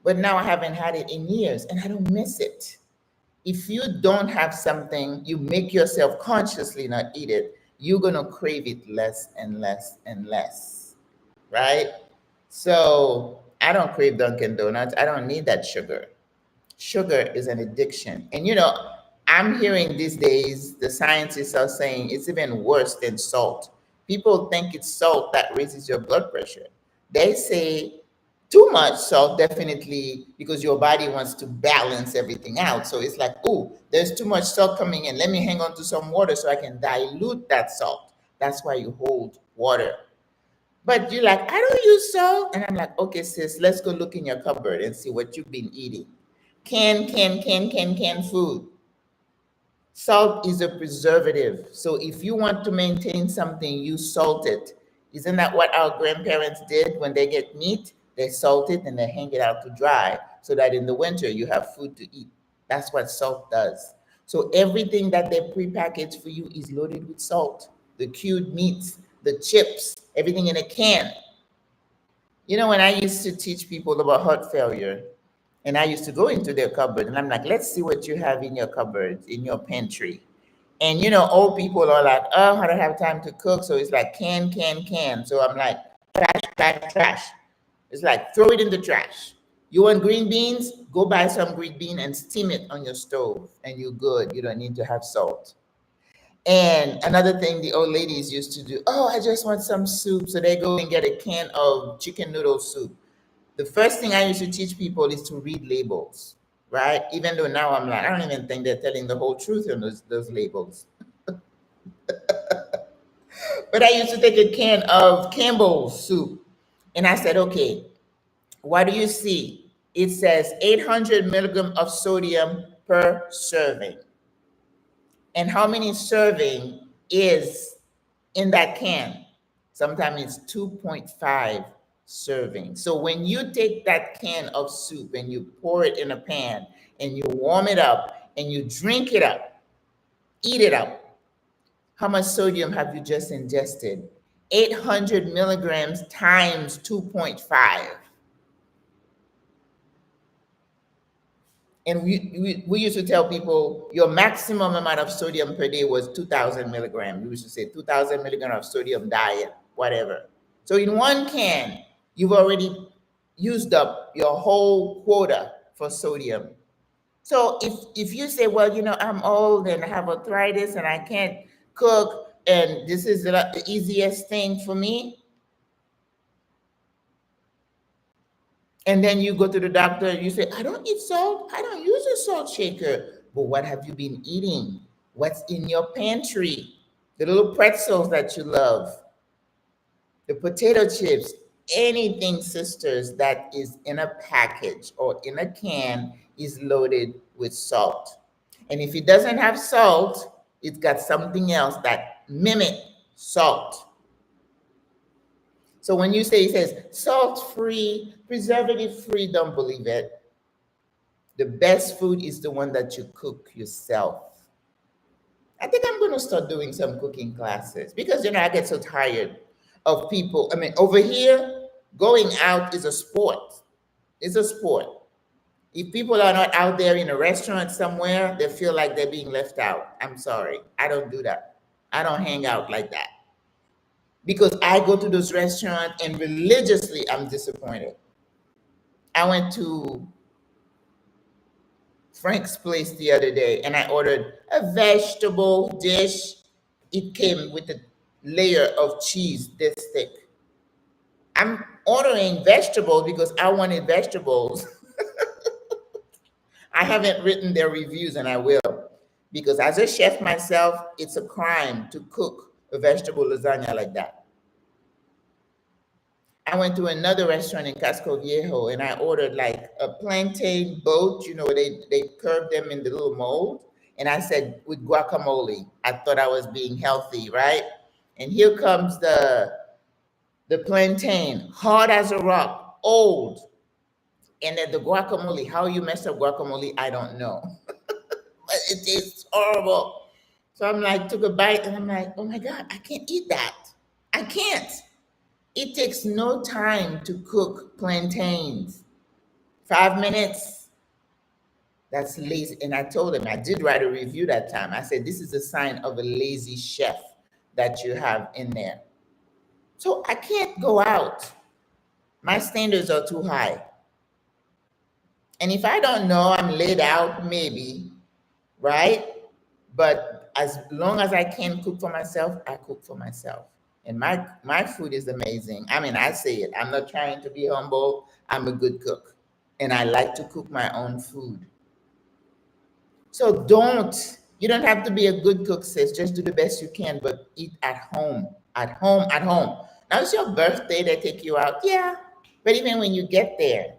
A: But now I haven't had it in years and I don't miss it. If you don't have something, you make yourself consciously not eat it, you're going to crave it less and less and less, right? So I don't crave Dunkin' Donuts. I don't need that sugar. Sugar is an addiction. And I'm hearing these days, the scientists are saying it's even worse than salt. People think it's salt that raises your blood pressure. They say too much salt, definitely, because your body wants to balance everything out. So it's like, oh, there's too much salt coming in. Let me hang on to some water so I can dilute that salt. That's why you hold water. But you're like, I don't use salt. And I'm like, okay, sis, let's go look in your cupboard and see what you've been eating. Canned food. Salt is a preservative. So if you want to maintain something, you salt it. Isn't that what our grandparents did when they get meat? They salt it and they hang it out to dry so that in the winter you have food to eat. That's what salt does. So everything that they prepackage for you is loaded with salt. The cured meats, the chips, everything in a can. When I used to teach people about heart failure, and I used to go into their cupboard and I'm like, let's see what you have in your cupboard, in your pantry. And old people are like, oh, I don't have time to cook. So it's like can. So I'm like, trash. It's like, throw it in the trash. You want green beans? Go buy some green bean and steam it on your stove and you're good. You don't need to have salt. And another thing the old ladies used to do, oh, I just want some soup. So they go and get a can of chicken noodle soup. The first thing I used to teach people is to read labels, right? Even though now I'm like, I don't even think they're telling the whole truth on those labels. But I used to take a can of Campbell's soup and I said, okay, what do you see? it says 800 milligram of sodium per serving. And how many serving is in that can? Sometimes it's 2.5 serving. So when you take that can of soup and you pour it in a pan and you warm it up and you drink it up, eat it up, how much sodium have you just ingested? 800 milligrams times 2.5. And we used to tell people your maximum amount of sodium per day was 2,000 milligrams. We used to say 2,000 milligrams of sodium diet, whatever. So in one can, you've already used up your whole quota for sodium. So if you say, well, I'm old and I have arthritis and I can't cook and this is the easiest thing for me, and then you go to the doctor, you say, I don't eat salt. I don't use a salt shaker. But what have you been eating? What's in your pantry? The little pretzels that you love, the potato chips, anything, sisters, that is in a package or in a can is loaded with salt. And if it doesn't have salt, it's got something else that mimics salt. So when you say, it says salt-free, preservative-free, don't believe it. The best food is the one that you cook yourself. I think I'm going to start doing some cooking classes because, I get so tired of people. I mean, over here, going out is a sport. It's a sport. If people are not out there in a restaurant somewhere, they feel like they're being left out. I'm sorry. I don't do that. I don't hang out like that. Because I go to those restaurants and religiously I'm disappointed. I went to Frank's place the other day and I ordered a vegetable dish. It came with a layer of cheese this thick. I'm ordering vegetables because I wanted vegetables. I haven't written their reviews and I will. Because as a chef myself, it's a crime to cook a vegetable lasagna like that. I went to another restaurant in Casco Viejo and I ordered like a plantain boat. They curved them in the little mold. And I said, with guacamole. I thought I was being healthy, right? And here comes the plantain, hard as a rock, old. And then the guacamole, how you mess up guacamole, I don't know. But it tastes horrible. So I'm like, took a bite and I'm like, oh my God, I can't eat that. I can't. It takes no time to cook plantains. 5 minutes. That's lazy. And I told him, I did write a review that time. I said, this is a sign of a lazy chef that you have in there. So I can't go out. My standards are too high. And if I don't know, I'm laid out, maybe, right? But as long as I can cook for myself, I cook for myself. And my food is amazing. I mean, I say it. I'm not trying to be humble. I'm a good cook. And I like to cook my own food. So you don't have to be a good cook, sis. Just do the best you can, but eat at home. At home, at home. Now it's your birthday, they take you out. Yeah. But even when you get there,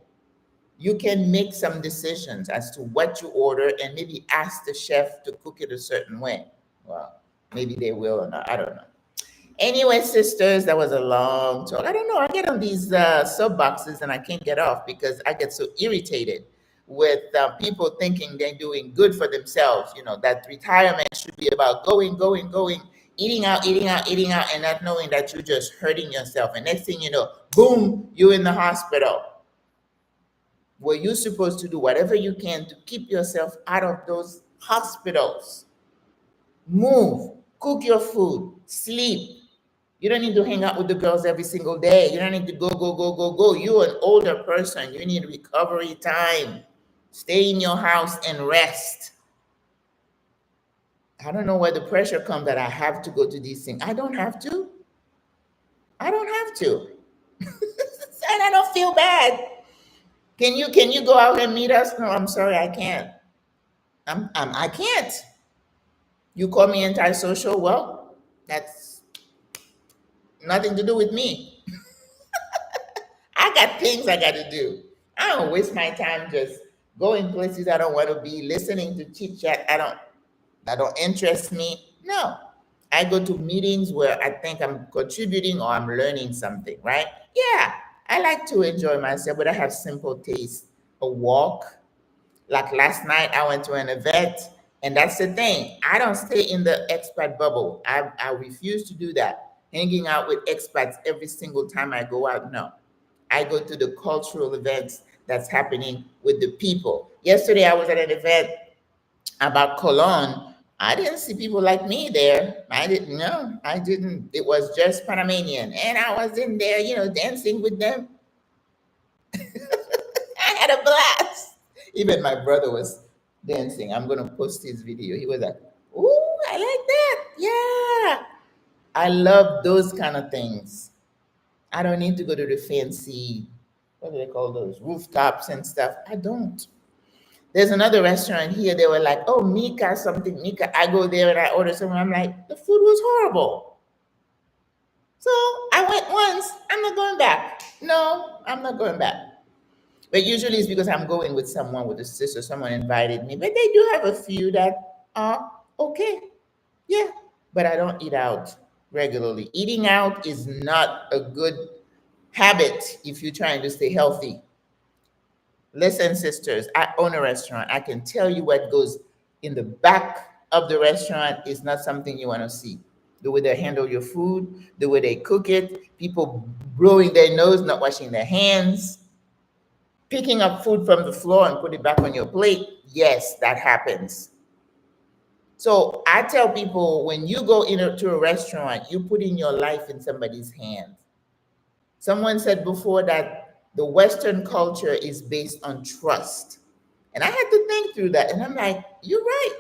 A: you can make some decisions as to what you order and maybe ask the chef to cook it a certain way. Well, maybe they will or not. I don't know. Anyway, sisters, that was a long talk. I don't know. I get on these soapboxes and I can't get off because I get so irritated with people thinking they're doing good for themselves. That retirement should be about going, eating out, and not knowing that you're just hurting yourself. And next thing you know, boom, you're in the hospital. Well, you're supposed to do whatever you can to keep yourself out of those hospitals. Move, cook your food, sleep. You don't need to hang out with the girls every single day. You don't need to go. You're an older person. You need recovery time. Stay in your house and rest. I don't know where the pressure comes that I have to go to these things. I don't have to. And I don't feel bad. Can you go out and meet us? No, I'm sorry, I can't. I can't. You call me antisocial? Well, that's nothing to do with me. I got things I got to do. I don't waste my time just going places I don't want to be, listening to chit chat. That don't interest me. No. I go to meetings where I think I'm contributing or I'm learning something, right? Yeah. I like to enjoy myself, but I have simple tastes. A walk. Like last night I went to an event, and that's the thing. I don't stay in the expat bubble. I refuse to do that. Hanging out with expats every single time I go out. No. I go to the cultural events that's happening with the people. Yesterday I was at an event about Cologne. I didn't see people like me there. I didn't know. I didn't. It was just Panamanian. And I was in there, dancing with them. I had a blast. Even my brother was dancing. I'm going to post his video. He was like, ooh, I like that. Yeah. I love those kind of things. I don't need to go to the fancy, what do they call those, rooftops and stuff. I don't. There's another restaurant here. They were like, oh, Mika, something, Mika. I go there and I order something. I'm like, the food was horrible. So I went once. I'm not going back. No, I'm not going back. But usually it's because I'm going with someone, with a sister, someone invited me. But they do have a few that are okay. Yeah. But I don't eat out regularly. Eating out is not a good habit if you're trying to stay healthy. Listen, sisters, I own a restaurant. I can tell you what goes in the back of the restaurant is not something you want to see. The way they handle your food, the way they cook it, people blowing their nose, not washing their hands, picking up food from the floor and put it back on your plate. Yes, that happens. So I tell people, when you go into a restaurant, you put in your life in somebody's hands. Someone said before that the Western culture is based on trust. And I had to think through that. And I'm like, you're right.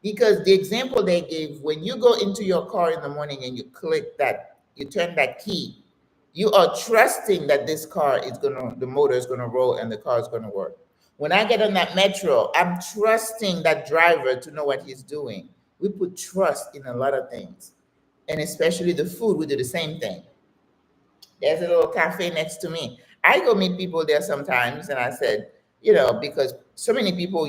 A: Because the example they gave, when you go into your car in the morning and you click that, you turn that key, you are trusting that this car is the motor is gonna roll and the car is gonna work. When I get on that metro, I'm trusting that driver to know what he's doing. We put trust in a lot of things. And especially the food, we do the same thing. There's a little cafe next to me. I go meet people there sometimes, and I said, because so many people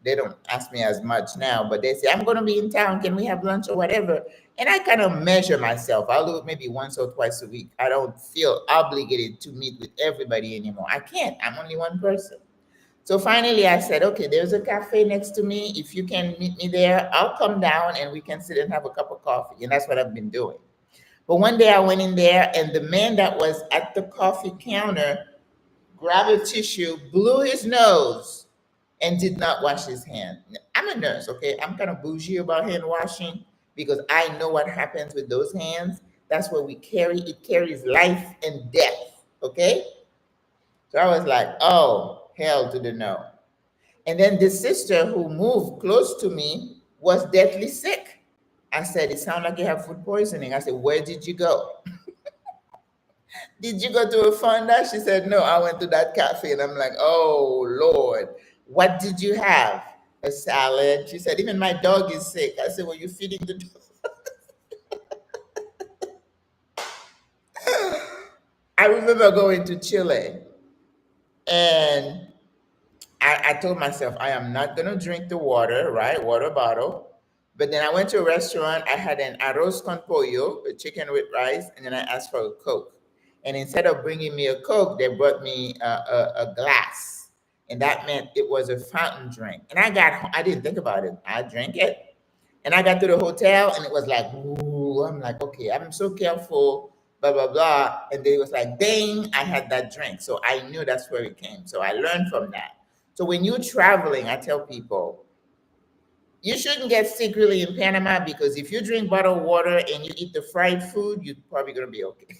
A: they don't ask me as much now, but they say, I'm going to be in town. Can we have lunch or whatever? And I kind of measure myself. I'll do it maybe once or twice a week. I don't feel obligated to meet with everybody anymore. I can't. I'm only one person. So finally, I said, okay, there's a cafe next to me. If you can meet me there, I'll come down and we can sit and have a cup of coffee. And that's what I've been doing. But one day I went in there and the man that was at the coffee counter grabbed a tissue, blew his nose, and did not wash his hand. I'm a nurse, okay? I'm kind of bougie about hand washing because I know what happens with those hands. That's what we carry. It carries life and death, okay? So I was like, oh, hell to the no. And then the sister who moved close to me was deathly sick. I said, it sounds like you have food poisoning. I said, where did you go? Did you go to a fonda? She said, no, I went to that cafe. And I'm like, oh, Lord, what did you have? A salad. She said, even my dog is sick. I said, well, you feeding the dog? I remember going to Chile and I told myself, I am not going to drink the water, right? Water bottle. But then I went to a restaurant. I had an arroz con pollo, a chicken with rice, and then I asked for a Coke. And instead of bringing me a Coke, they brought me a glass. And that meant it was a fountain drink. And I didn't think about it. I drank it. And I got to the hotel and it was like, ooh, I'm like, okay, I'm so careful, blah, blah, blah. And then it was like, dang, I had that drink. So I knew that's where it came. So I learned from that. So when you're traveling, I tell people, you shouldn't get sick really in Panama because if you drink bottled water and you eat the fried food, you're probably going to be okay.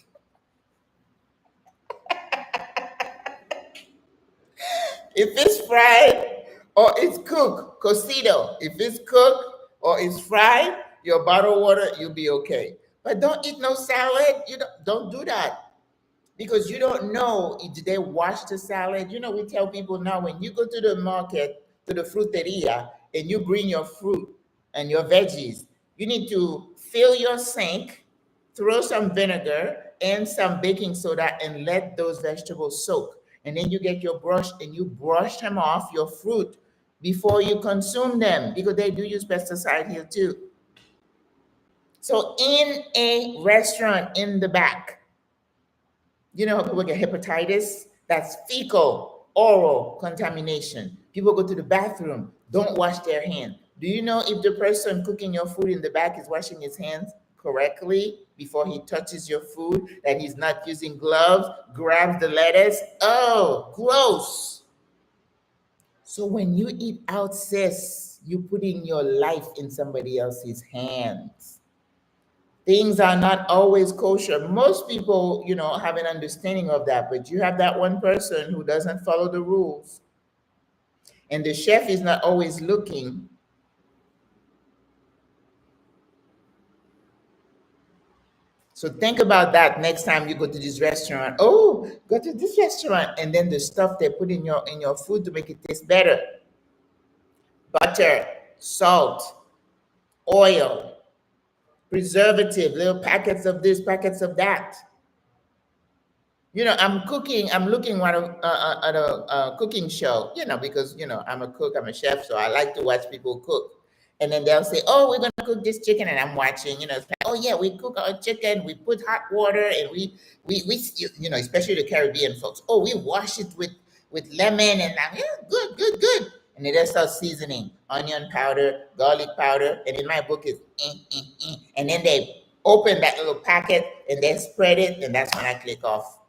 A: If it's fried or it's cooked, cocido, if it's cooked or it's fried, your bottled water, you'll be okay. But don't eat no salad. You don't do that because you don't know, did they wash the salad? We tell people now, when you go to the market, to the fruteria, and you bring your fruit and your veggies, you need to fill your sink, throw some vinegar and some baking soda, and let those vegetables soak. And then you get your brush and you brush them off your fruit before you consume them, because they do use pesticide here too. So in a restaurant in the back, you know how people get hepatitis? That's fecal oral contamination. People go to the bathroom, don't wash their hands. Do you know if the person cooking your food in the back is washing his hands correctly before he touches your food, that he's not using gloves, grabs the lettuce? Oh, gross. So when you eat out, sis, you putting your life in somebody else's hands. Things are not always kosher. Most people, have an understanding of that, but you have that one person who doesn't follow the rules, and the chef is not always looking. So think about that next time you go to this restaurant. Oh, go to this restaurant, and then the stuff they put in your food to make it taste better: butter, salt, oil, preservative, little packets of this, packets of that. I'm cooking. I'm looking at a cooking show. Because I'm a cook. I'm a chef, so I like to watch people cook. And then they'll say, "Oh, we're gonna cook this chicken," and I'm watching. It's like, "Oh yeah, we cook our chicken. We put hot water, and we especially the Caribbean folks. Oh, we wash it with lemon, and good, good, good." And then they start seasoning onion powder, garlic powder, and in my book it's and then they open that little packet and they spread it, and that's when I click off.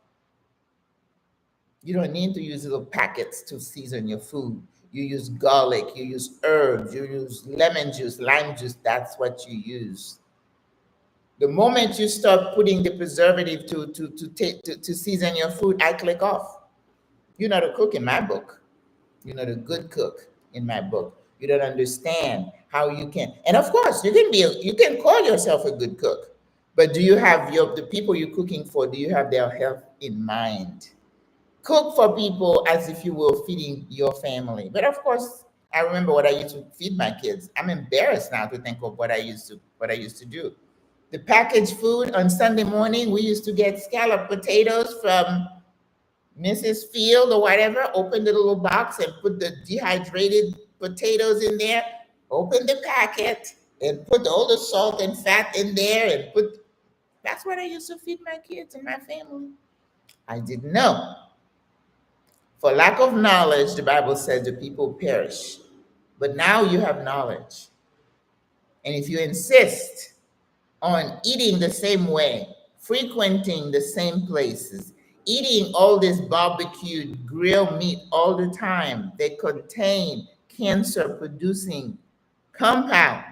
A: You don't need to use little packets to season your food. You use garlic, you use herbs, you use lemon juice, lime juice. That's what you use. The moment you start putting the preservative to season your food, I click off. You're not a cook in my book. You're not a good cook in my book. You don't understand how you can. And of course, you can call yourself a good cook, but do you have the people you're cooking for? Do you have their health in mind? Cook for people as if you were feeding your family. But of course, I remember what I used to feed my kids. I'm embarrassed now to think of what I used to do. The packaged food on Sunday morning, we used to get scalloped potatoes from Mrs. Field or whatever. Open the little box and put the dehydrated potatoes in there. Open the packet and put all the salt and fat in there and that's what I used to feed my kids and my family. I didn't know. For lack of knowledge, the Bible says the people perish. But now you have knowledge. And if you insist on eating the same way, frequenting the same places, eating all this barbecued grilled meat all the time, they contain cancer-producing compounds.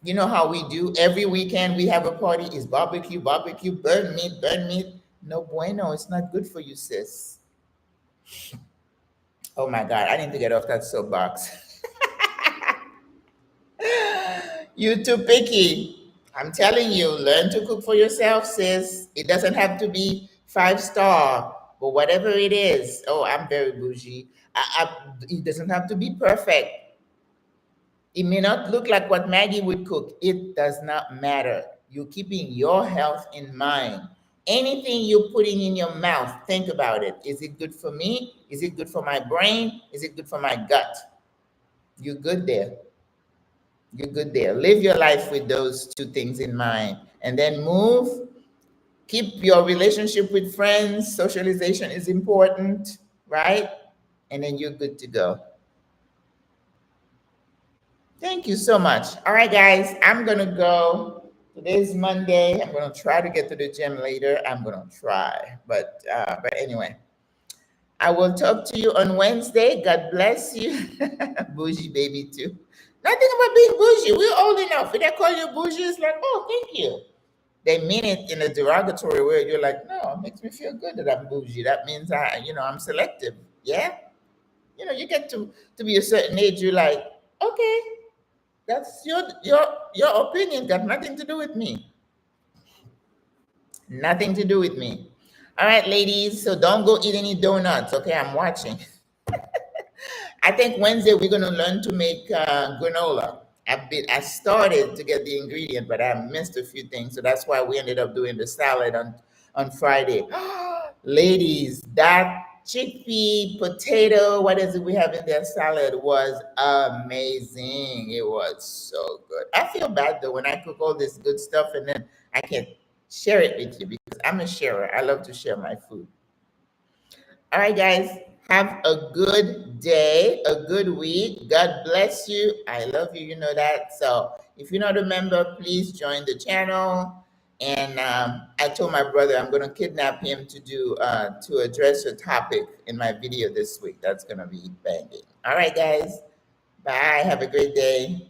A: You know how we do every weekend? We have a party. It's barbecue, burn meat. No bueno. It's not good for you, sis. Oh my God, I need to get off that soapbox. You too picky. I'm telling you, learn to cook for yourself, sis. It doesn't have to be 5-star, but whatever it is. Oh, I'm very bougie. It doesn't have to be perfect. It may not look like what Maggie would cook. It does not matter. You're keeping your health in mind. Anything you're putting in your mouth, think about it. Is it good for me? Is it good for my brain? Is it good for my gut? You're good there. You're good there. Live your life with those two things in mind, and then move. Keep your relationship with friends. Socialization is important, right? And then you're good to go. Thank you so much. All right, guys, I'm going to go. Today's Monday. I'm going to try to get to the gym later. I'm going to try. But anyway, I will talk to you on Wednesday. God bless you. Bougie baby too. Nothing about being bougie. We're old enough. If they call you bougie, it's like, oh, thank you. They mean it in a derogatory way. You're like, no, it makes me feel good that I'm bougie. That means I'm selective. Yeah. You get to be a certain age. You're like, okay, that's your opinion. Got nothing to do with me. Nothing to do with me. All right, ladies. So don't go eat any donuts. Okay, I'm watching. I think Wednesday we're going to learn to make granola. I started to get the ingredient, but I missed a few things. So that's why we ended up doing the salad on Friday. Ladies, that chickpea potato, what is it we have in their salad, was amazing. It was so good. I feel bad though when I cook all this good stuff and then I can't share it with you because I'm a sharer. I love to share my food. All right, guys, have a good day, a good week. God bless you. I love you. You know that. So if you're not a member, please join the channel. And I told my brother I'm going to kidnap him to address a topic in my video this week. That's going to be banging. All right, guys. Bye. Have a great day.